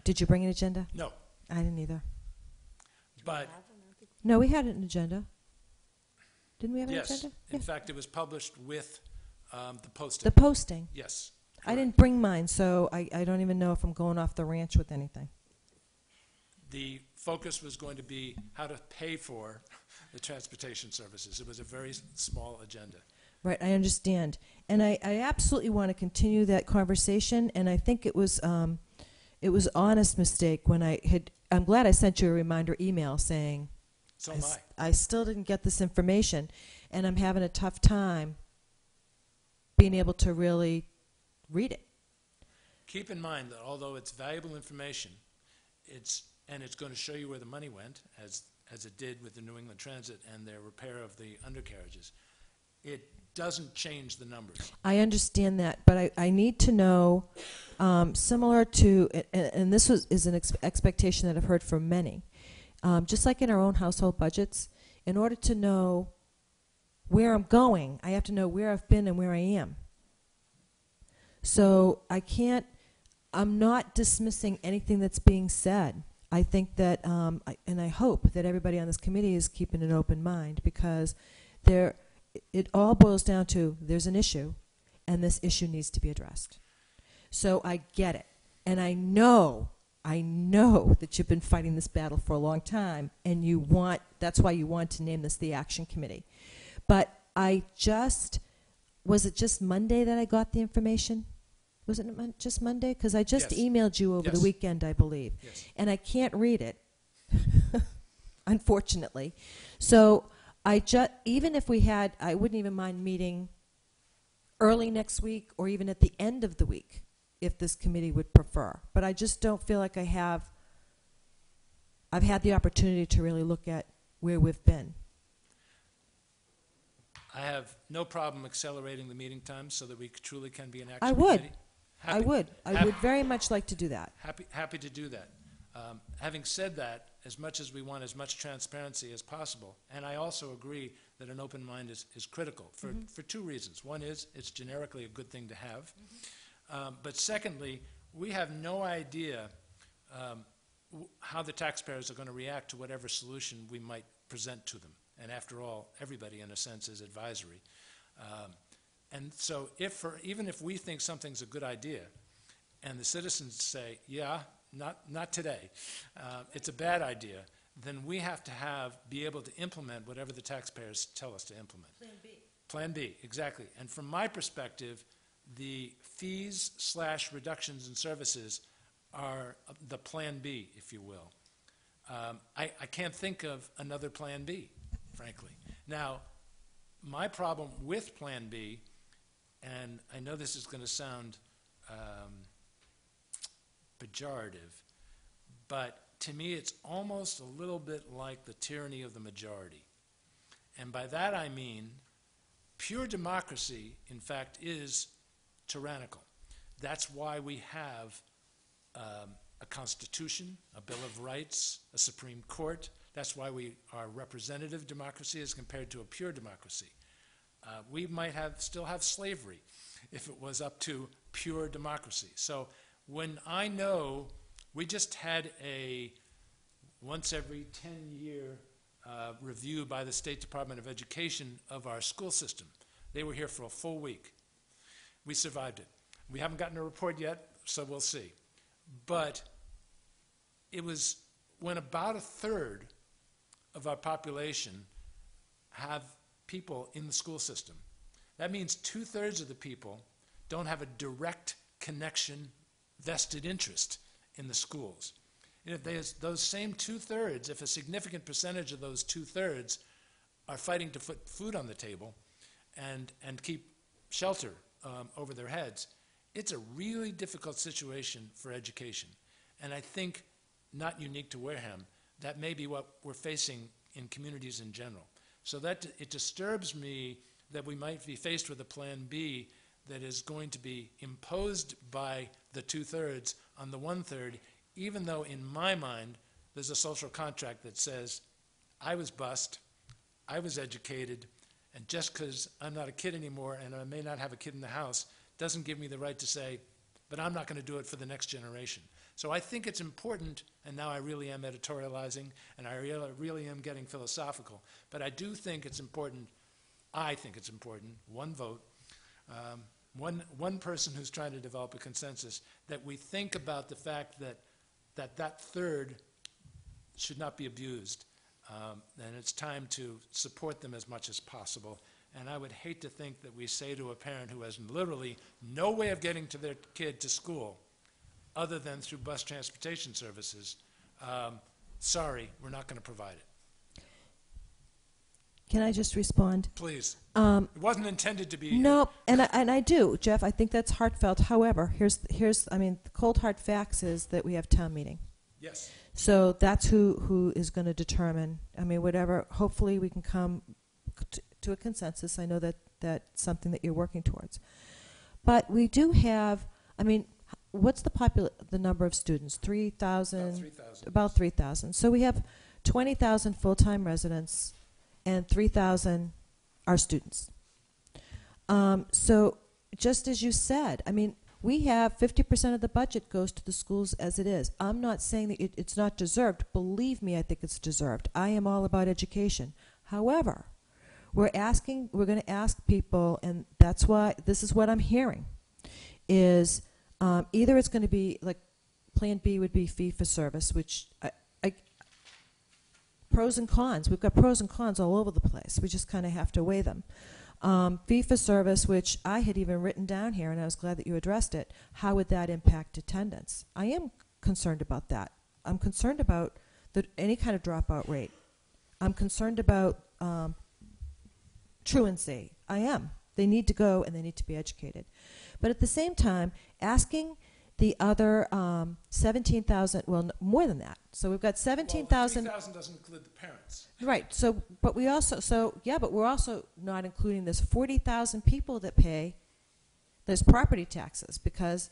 [SPEAKER 3] did you bring an agenda?
[SPEAKER 1] No.
[SPEAKER 3] I didn't either.
[SPEAKER 1] But
[SPEAKER 3] No, we had an agenda. Didn't we have an
[SPEAKER 1] yes,
[SPEAKER 3] agenda?
[SPEAKER 1] in fact, it was published with the posting.
[SPEAKER 3] The posting.
[SPEAKER 1] Yes.
[SPEAKER 3] I didn't bring mine, so I don't even know if I'm going off the ranch with anything.
[SPEAKER 1] The focus was going to be how to pay for the transportation services. It was a very small agenda.
[SPEAKER 3] Right, I understand. And I absolutely want to continue that conversation, and I think it was honest mistake when I'm glad I sent you a reminder email saying,
[SPEAKER 1] So am I.
[SPEAKER 3] I still didn't get this information, and I'm having a tough time being able to really read it.
[SPEAKER 1] Keep in mind that although it's valuable information, it's going to show you where the money went, as it did with the New England Transit and their repair of the undercarriages. It doesn't change the numbers.
[SPEAKER 3] I understand that, but I need to know, similar to, and this is an expectation that I've heard from many, just like in our own household budgets, in order to know where I'm going. I have to know where I've been and where I am. So I'm not dismissing anything that's being said. I think that, and I hope that everybody on this committee is keeping an open mind, because it all boils down to there's an issue, and this issue needs to be addressed. So I get it. And I know that you've been fighting this battle for a long time, and that's why you want to name this the Action Committee. But was it just Monday that I got the information? Was it just Monday? Because I just
[SPEAKER 1] Yes.
[SPEAKER 3] emailed you over the
[SPEAKER 1] Yes.
[SPEAKER 3] weekend, I believe.
[SPEAKER 1] Yes.
[SPEAKER 3] And I can't read it, unfortunately. So even if I wouldn't even mind meeting early next week or even at the end of the week, if this committee would prefer. But I just don't feel like I've had the opportunity to really look at where we've been.
[SPEAKER 1] I have no problem accelerating the meeting time so that we truly can be an action
[SPEAKER 3] I would.
[SPEAKER 1] committee.
[SPEAKER 3] I would very much like to do that.
[SPEAKER 1] Happy to do that. Having said that, as much as we want as much transparency as possible, and I also agree that an open mind is critical for two reasons. One is it's generically a good thing to have. But secondly, we have no idea how the taxpayers are going to react to whatever solution we might present to them. And after all, everybody, in a sense, is advisory. And so even if we think something's a good idea, and the citizens say, yeah, not today, it's a bad idea, then we have to be able to implement whatever the taxpayers tell us to implement. Plan B. Plan B, exactly. And from my perspective, the fees/reductions in services are the Plan B, if you will. I can't think of another Plan B, frankly. Now, my problem with Plan B, and I know this is going to sound pejorative, but to me it's almost a little bit like the tyranny of the majority. And by that I mean pure democracy, in fact, is tyrannical. That's why we have a constitution, a Bill of Rights, a Supreme Court. That's why we are representative democracy as compared to a pure democracy. We might still have slavery if it was up to pure democracy. So when I know we just had a once every 10-year review by the State Department of Education of our school system. They were here for a full week. We survived it. We haven't gotten a report yet, so we'll see. But it was when about a third of our population have people in the school system. That means 2/3 of the people don't have a direct connection, vested interest in the schools. And if there's those same 2/3, if a significant percentage of those 2/3 are fighting to put food on the table and keep shelter over their heads, it's a really difficult situation for education. And I think, not unique to Wareham, that may be what we're facing in communities in general. So that it disturbs me that we might be faced with a Plan B that is going to be imposed by the 2/3 on the 1/3, even though in my mind there's a social contract that says I was bused, I was educated, and just because I'm not a kid anymore and I may not have a kid in the house doesn't give me the right to say, but I'm not going to do it for the next generation. So I think it's important, and now I really am editorializing, and I really am getting philosophical, but I do think it's important, one vote, one person who's trying to develop a consensus, that we think about the fact that third should not be abused, and it's time to support them as much as possible. And I would hate to think that we say to a parent who has literally no way of getting to their kid to school other than through bus transportation services, sorry, we're not going to provide it.
[SPEAKER 3] Can I just respond?
[SPEAKER 1] Please. It wasn't intended to be.
[SPEAKER 3] No, and I do, Jeff. I think that's heartfelt. However, here's the cold hard facts is that we have town meeting.
[SPEAKER 1] Yes.
[SPEAKER 3] So that's who is going to determine. I mean, whatever. Hopefully, we can come to a consensus. I know that's something that you're working towards. But we do have. I mean, what's the number of students? 3,000.
[SPEAKER 1] About 3,000.
[SPEAKER 3] About 3,000. So we have 20,000 full-time residents and 3,000 our students. So just as you said, I mean, we have 50% of the budget goes to the schools as it is. I'm not saying that it's not deserved. Believe me, I think it's deserved. I am all about education. However, we're going to ask people, and that's why this is what I'm hearing, is either it's going to be like Plan B would be fee for service, which pros and cons. We've got pros and cons all over the place. We just kind of have to weigh them. Fee for service, which I had even written down here, and I was glad that you addressed it. How would that impact attendance? I am concerned about that. I'm concerned about any kind of dropout rate. I'm concerned about truancy. I am. They need to go and they need to be educated. But at the same time, asking the other 17,000, well, more than that. So we've got 17,000.
[SPEAKER 1] Well, 3,000 doesn't include the parents.
[SPEAKER 3] Right. So, but we also, but we're also not including this 40,000 people that pay those property taxes because,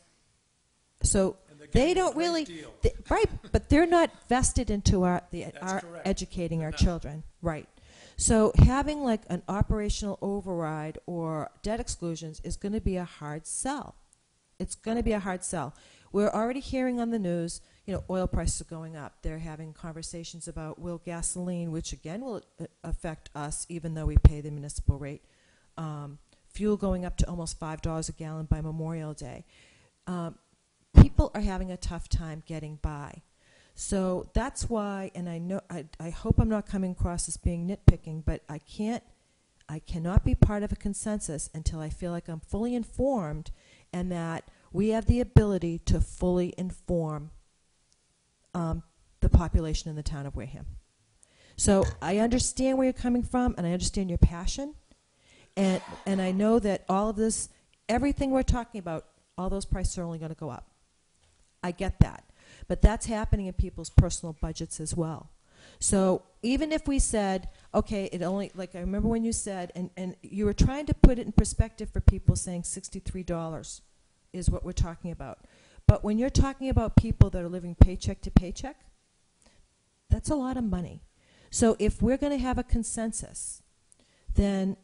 [SPEAKER 3] so they don't really, right, but they're not vested into our educating our children. Right. So having like an operational override or debt exclusions is going to be a hard sell. It's going to be a hard sell. We're already hearing on the news, oil prices are going up. They're having conversations about will gasoline, which again will affect us even though we pay the municipal rate, fuel going up to almost $5 a gallon by Memorial Day. People are having a tough time getting by. So that's why, and I know, I hope I'm not coming across as being nitpicking, but I cannot be part of a consensus until I feel like I'm fully informed and that we have the ability to fully inform the population in the town of Wareham. So I understand where you're coming from, and I understand your passion, and I know that all of this, everything we're talking about, all those prices are only going to go up. I get that. But that's happening in people's personal budgets as well. So even if we said, okay, it only, like I remember when you said, and you were trying to put it in perspective for people saying $63 is what we're talking about. But when you're talking about people that are living paycheck to paycheck, that's a lot of money. So if we're going to have a consensus, then,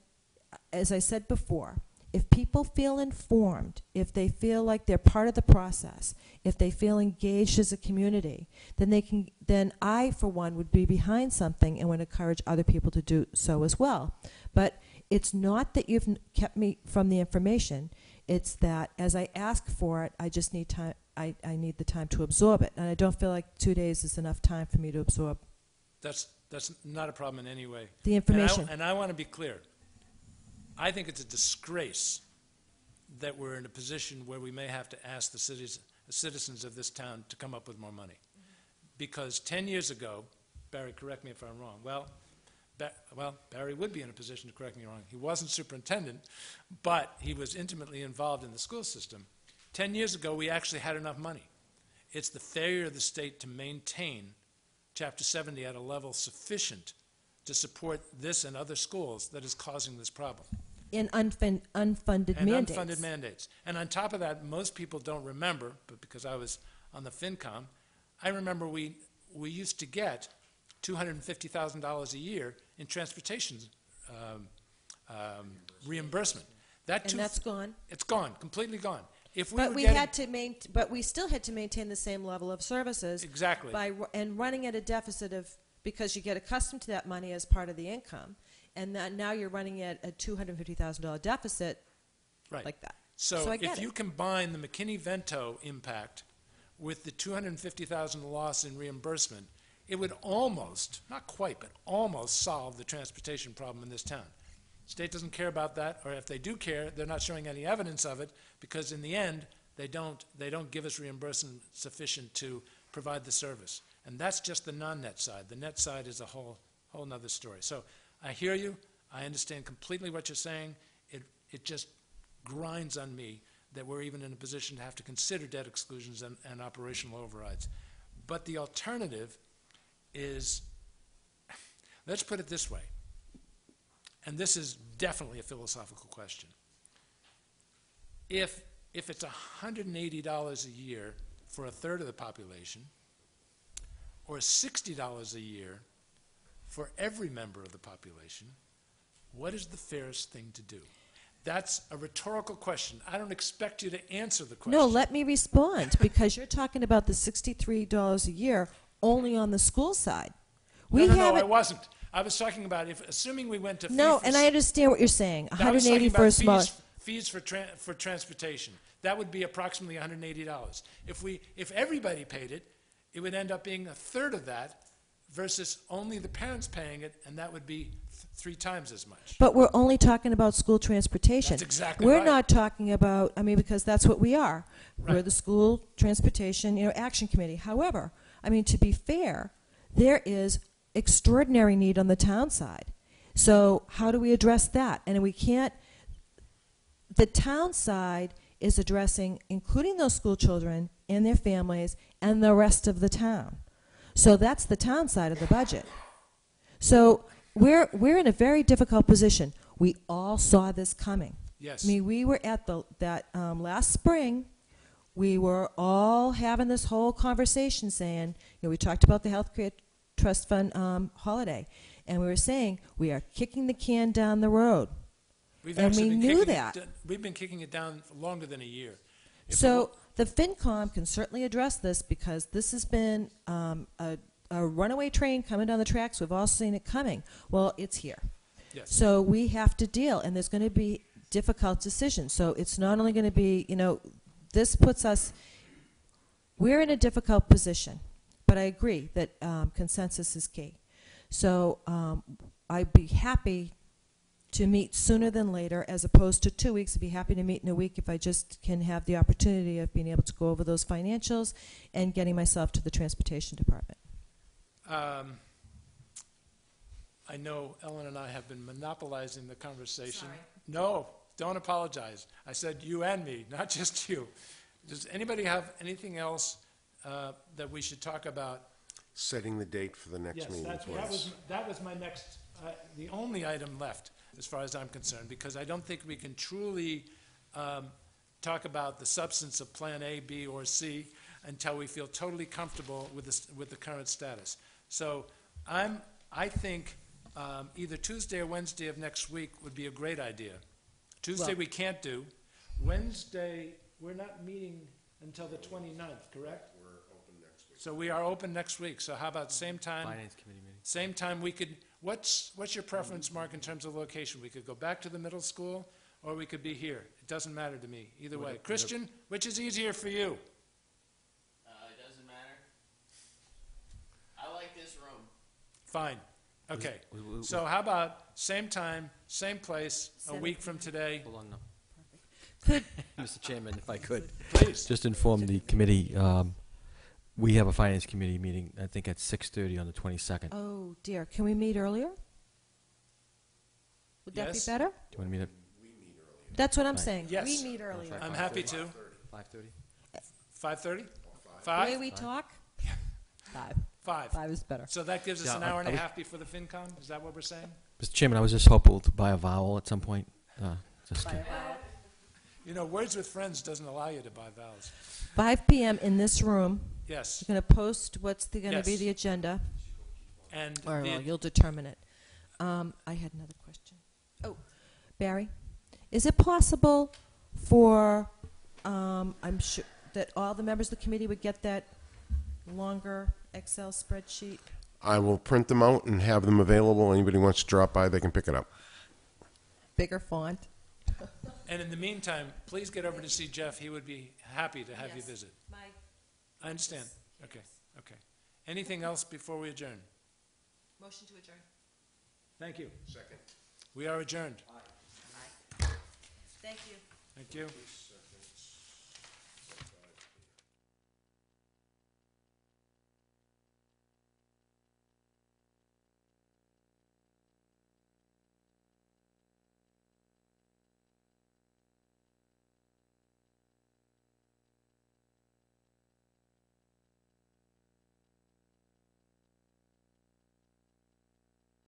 [SPEAKER 3] as I said before, if people feel informed, if they feel like they're part of the process, if they feel engaged as a community, then I, for one, would be behind something and would encourage other people to do so as well. But it's not that you've kept me from the information. It's that as I ask for it, I just need time. I need the time to absorb it, and I don't feel like 2 days is enough time for me to absorb.
[SPEAKER 1] That's not a problem in any way.
[SPEAKER 3] The information.
[SPEAKER 1] And I want to be clear. I think it's a disgrace that we're in a position where we may have to ask the citizens of this town to come up with more money. Because 10 years ago, Barry, correct me if I'm wrong, well, Barry would be in a position to correct me wrong. He wasn't superintendent, but he was intimately involved in the school system. 10 years ago, we actually had enough money. It's the failure of the state to maintain Chapter 70 at a level sufficient to support this and other schools that is causing this problem.
[SPEAKER 3] In unfunded mandates.
[SPEAKER 1] Unfunded mandates. And on top of that, most people don't remember, but because I was on the FinCom, I remember we used to get $250,000 a year in transportation reimbursement.
[SPEAKER 3] And that's gone?
[SPEAKER 1] It's gone, completely gone. If we
[SPEAKER 3] but
[SPEAKER 1] were
[SPEAKER 3] we
[SPEAKER 1] getting,
[SPEAKER 3] had to but we still had to maintain the same level of services.
[SPEAKER 1] Exactly.
[SPEAKER 3] And running at a deficit of, because you get accustomed to that money as part of the income, and now you're running at a $250,000 deficit,
[SPEAKER 1] right,
[SPEAKER 3] like that.
[SPEAKER 1] So
[SPEAKER 3] I get
[SPEAKER 1] if you combine the McKinney-Vento impact with the $250,000 loss in reimbursement, it would almost, not quite, but almost solve the transportation problem in this town. State doesn't care about that, or if they do care, they're not showing any evidence of it, because in the end, they don't give us reimbursement sufficient to provide the service. And that's just the non-net side. The net side is a whole nother story. So I hear you. I understand completely what you're saying. It just grinds on me that we're even in a position to have to consider debt exclusions and operational overrides. But the alternative is, let's put it this way, and this is definitely a philosophical question. If it's $180 a year for a third of the population, or $60 a year for every member of the population, What is the fairest thing to do? That's a rhetorical question. I don't expect you to answer the question.
[SPEAKER 3] No, let me respond, because you're talking about the $63 a year only on the school side. We
[SPEAKER 1] No,
[SPEAKER 3] haven't.
[SPEAKER 1] I wasn't. I was talking about assuming we went to
[SPEAKER 3] No,
[SPEAKER 1] fee for
[SPEAKER 3] and I understand what you're saying.
[SPEAKER 1] I was talking
[SPEAKER 3] 180
[SPEAKER 1] about
[SPEAKER 3] for a small.
[SPEAKER 1] fees for transportation. That would be approximately $180. If everybody paid it, it would end up being a third of that versus only the parents paying it, and that would be 3 times as much.
[SPEAKER 3] But we're only talking about school transportation.
[SPEAKER 1] That's exactly
[SPEAKER 3] We're
[SPEAKER 1] right.
[SPEAKER 3] not talking about, because that's what we are. We're
[SPEAKER 1] Right.
[SPEAKER 3] the school transportation, action committee. However, to be fair, there is extraordinary need on the town side. So how do we address that? And we can't, the town side is addressing, including those school children and their families and the rest of the town. So that's the town side of the budget. So we're in a very difficult position. We all saw this coming.
[SPEAKER 1] Yes.
[SPEAKER 3] We were at that last spring. We were all having this whole conversation saying, we talked about the healthcare trust fund holiday, and we were saying we are kicking the can down the road.
[SPEAKER 1] We've
[SPEAKER 3] And
[SPEAKER 1] actually
[SPEAKER 3] we
[SPEAKER 1] been
[SPEAKER 3] knew
[SPEAKER 1] kicking
[SPEAKER 3] that.
[SPEAKER 1] We've been kicking it down for longer than a year.
[SPEAKER 3] So the FinCom can certainly address this, because this has been a runaway train coming down the tracks. We've all seen it coming. Well, it's here.
[SPEAKER 1] Yes.
[SPEAKER 3] So we have to deal, and there's going to be difficult decisions. So it's not only going to be, this puts us, we're in a difficult position. But I agree that consensus is key. So I'd be happy to meet sooner than later, as opposed to 2 weeks. I'd be happy to meet in a week if I just can have the opportunity of being able to go over those financials and getting myself to the transportation department.
[SPEAKER 1] I know Ellen and I have been monopolizing the conversation.
[SPEAKER 3] Sorry.
[SPEAKER 1] No, don't apologize. I said you and me, not just you. Does anybody have anything else that we should talk about?
[SPEAKER 8] Setting the date for the next
[SPEAKER 1] Yes,
[SPEAKER 8] meeting, please.
[SPEAKER 1] that was my next, the only item left, as far as I'm concerned, because I don't think we can truly talk about the substance of Plan A, B, or C until we feel totally comfortable with the current status. So I think either Tuesday or Wednesday of next week would be a great idea. Tuesday
[SPEAKER 3] Well-
[SPEAKER 1] we can't do. Wednesday, we're not meeting until the 29th, correct? So we are open next week. So how about same time?
[SPEAKER 7] Finance committee meeting.
[SPEAKER 1] Same time we could, what's your preference, Mark, in terms of location? We could go back to the middle school, or we could be here. It doesn't matter to me, either way. Christian, which is easier for you?
[SPEAKER 9] It doesn't matter. I like this room.
[SPEAKER 1] Fine. Okay.
[SPEAKER 7] we-
[SPEAKER 1] So how about same time, same place, a week from today?
[SPEAKER 7] Hold on, no.
[SPEAKER 3] Could,
[SPEAKER 7] Mr. Chairman, if I could.
[SPEAKER 1] Please.
[SPEAKER 7] Just inform the committee, we have a finance committee meeting, I think at 6:30 on the 22nd. Do
[SPEAKER 3] oh dear, can we meet earlier? Would that be
[SPEAKER 1] Yes.
[SPEAKER 3] better?
[SPEAKER 7] you want to meet at
[SPEAKER 3] That's what I'm
[SPEAKER 7] Right.
[SPEAKER 3] saying.
[SPEAKER 1] Yes.
[SPEAKER 3] We meet earlier.
[SPEAKER 1] I'm happy to.
[SPEAKER 7] 5:30?
[SPEAKER 1] 5:30?
[SPEAKER 3] The way
[SPEAKER 1] 5?
[SPEAKER 3] we talk? 5.
[SPEAKER 1] 5.
[SPEAKER 3] 5 is better.
[SPEAKER 1] So that gives us
[SPEAKER 7] Yeah,
[SPEAKER 1] an hour and a
[SPEAKER 7] I was-
[SPEAKER 1] half before the FinCom? Is that what we're saying?
[SPEAKER 7] Mr. Chairman, I was just hopeful to buy a vowel at some point. Just
[SPEAKER 1] You know, Words with Friends doesn't allow you to buy vowels.
[SPEAKER 3] 5 p.m. in this room.
[SPEAKER 1] Yes.
[SPEAKER 3] You're going to post what's going to be
[SPEAKER 1] Yes.
[SPEAKER 3] the agenda,
[SPEAKER 1] And
[SPEAKER 3] or
[SPEAKER 1] the-
[SPEAKER 3] well, you'll determine it. I had another question. Oh, Barry, is it possible for, I'm sure, that all the members of the committee would get that longer Excel spreadsheet?
[SPEAKER 8] I will print them out and have them available. Anybody who wants to drop by, they can pick it up.
[SPEAKER 3] Bigger font?
[SPEAKER 1] And in the meantime, please get over to see Jeff. He would be happy to have you
[SPEAKER 3] Yes.
[SPEAKER 1] visit. I understand. Okay, okay. Anything else before we adjourn?
[SPEAKER 3] Motion to adjourn.
[SPEAKER 1] Thank you. Second. We are adjourned.
[SPEAKER 3] Thank you.
[SPEAKER 1] Thank you.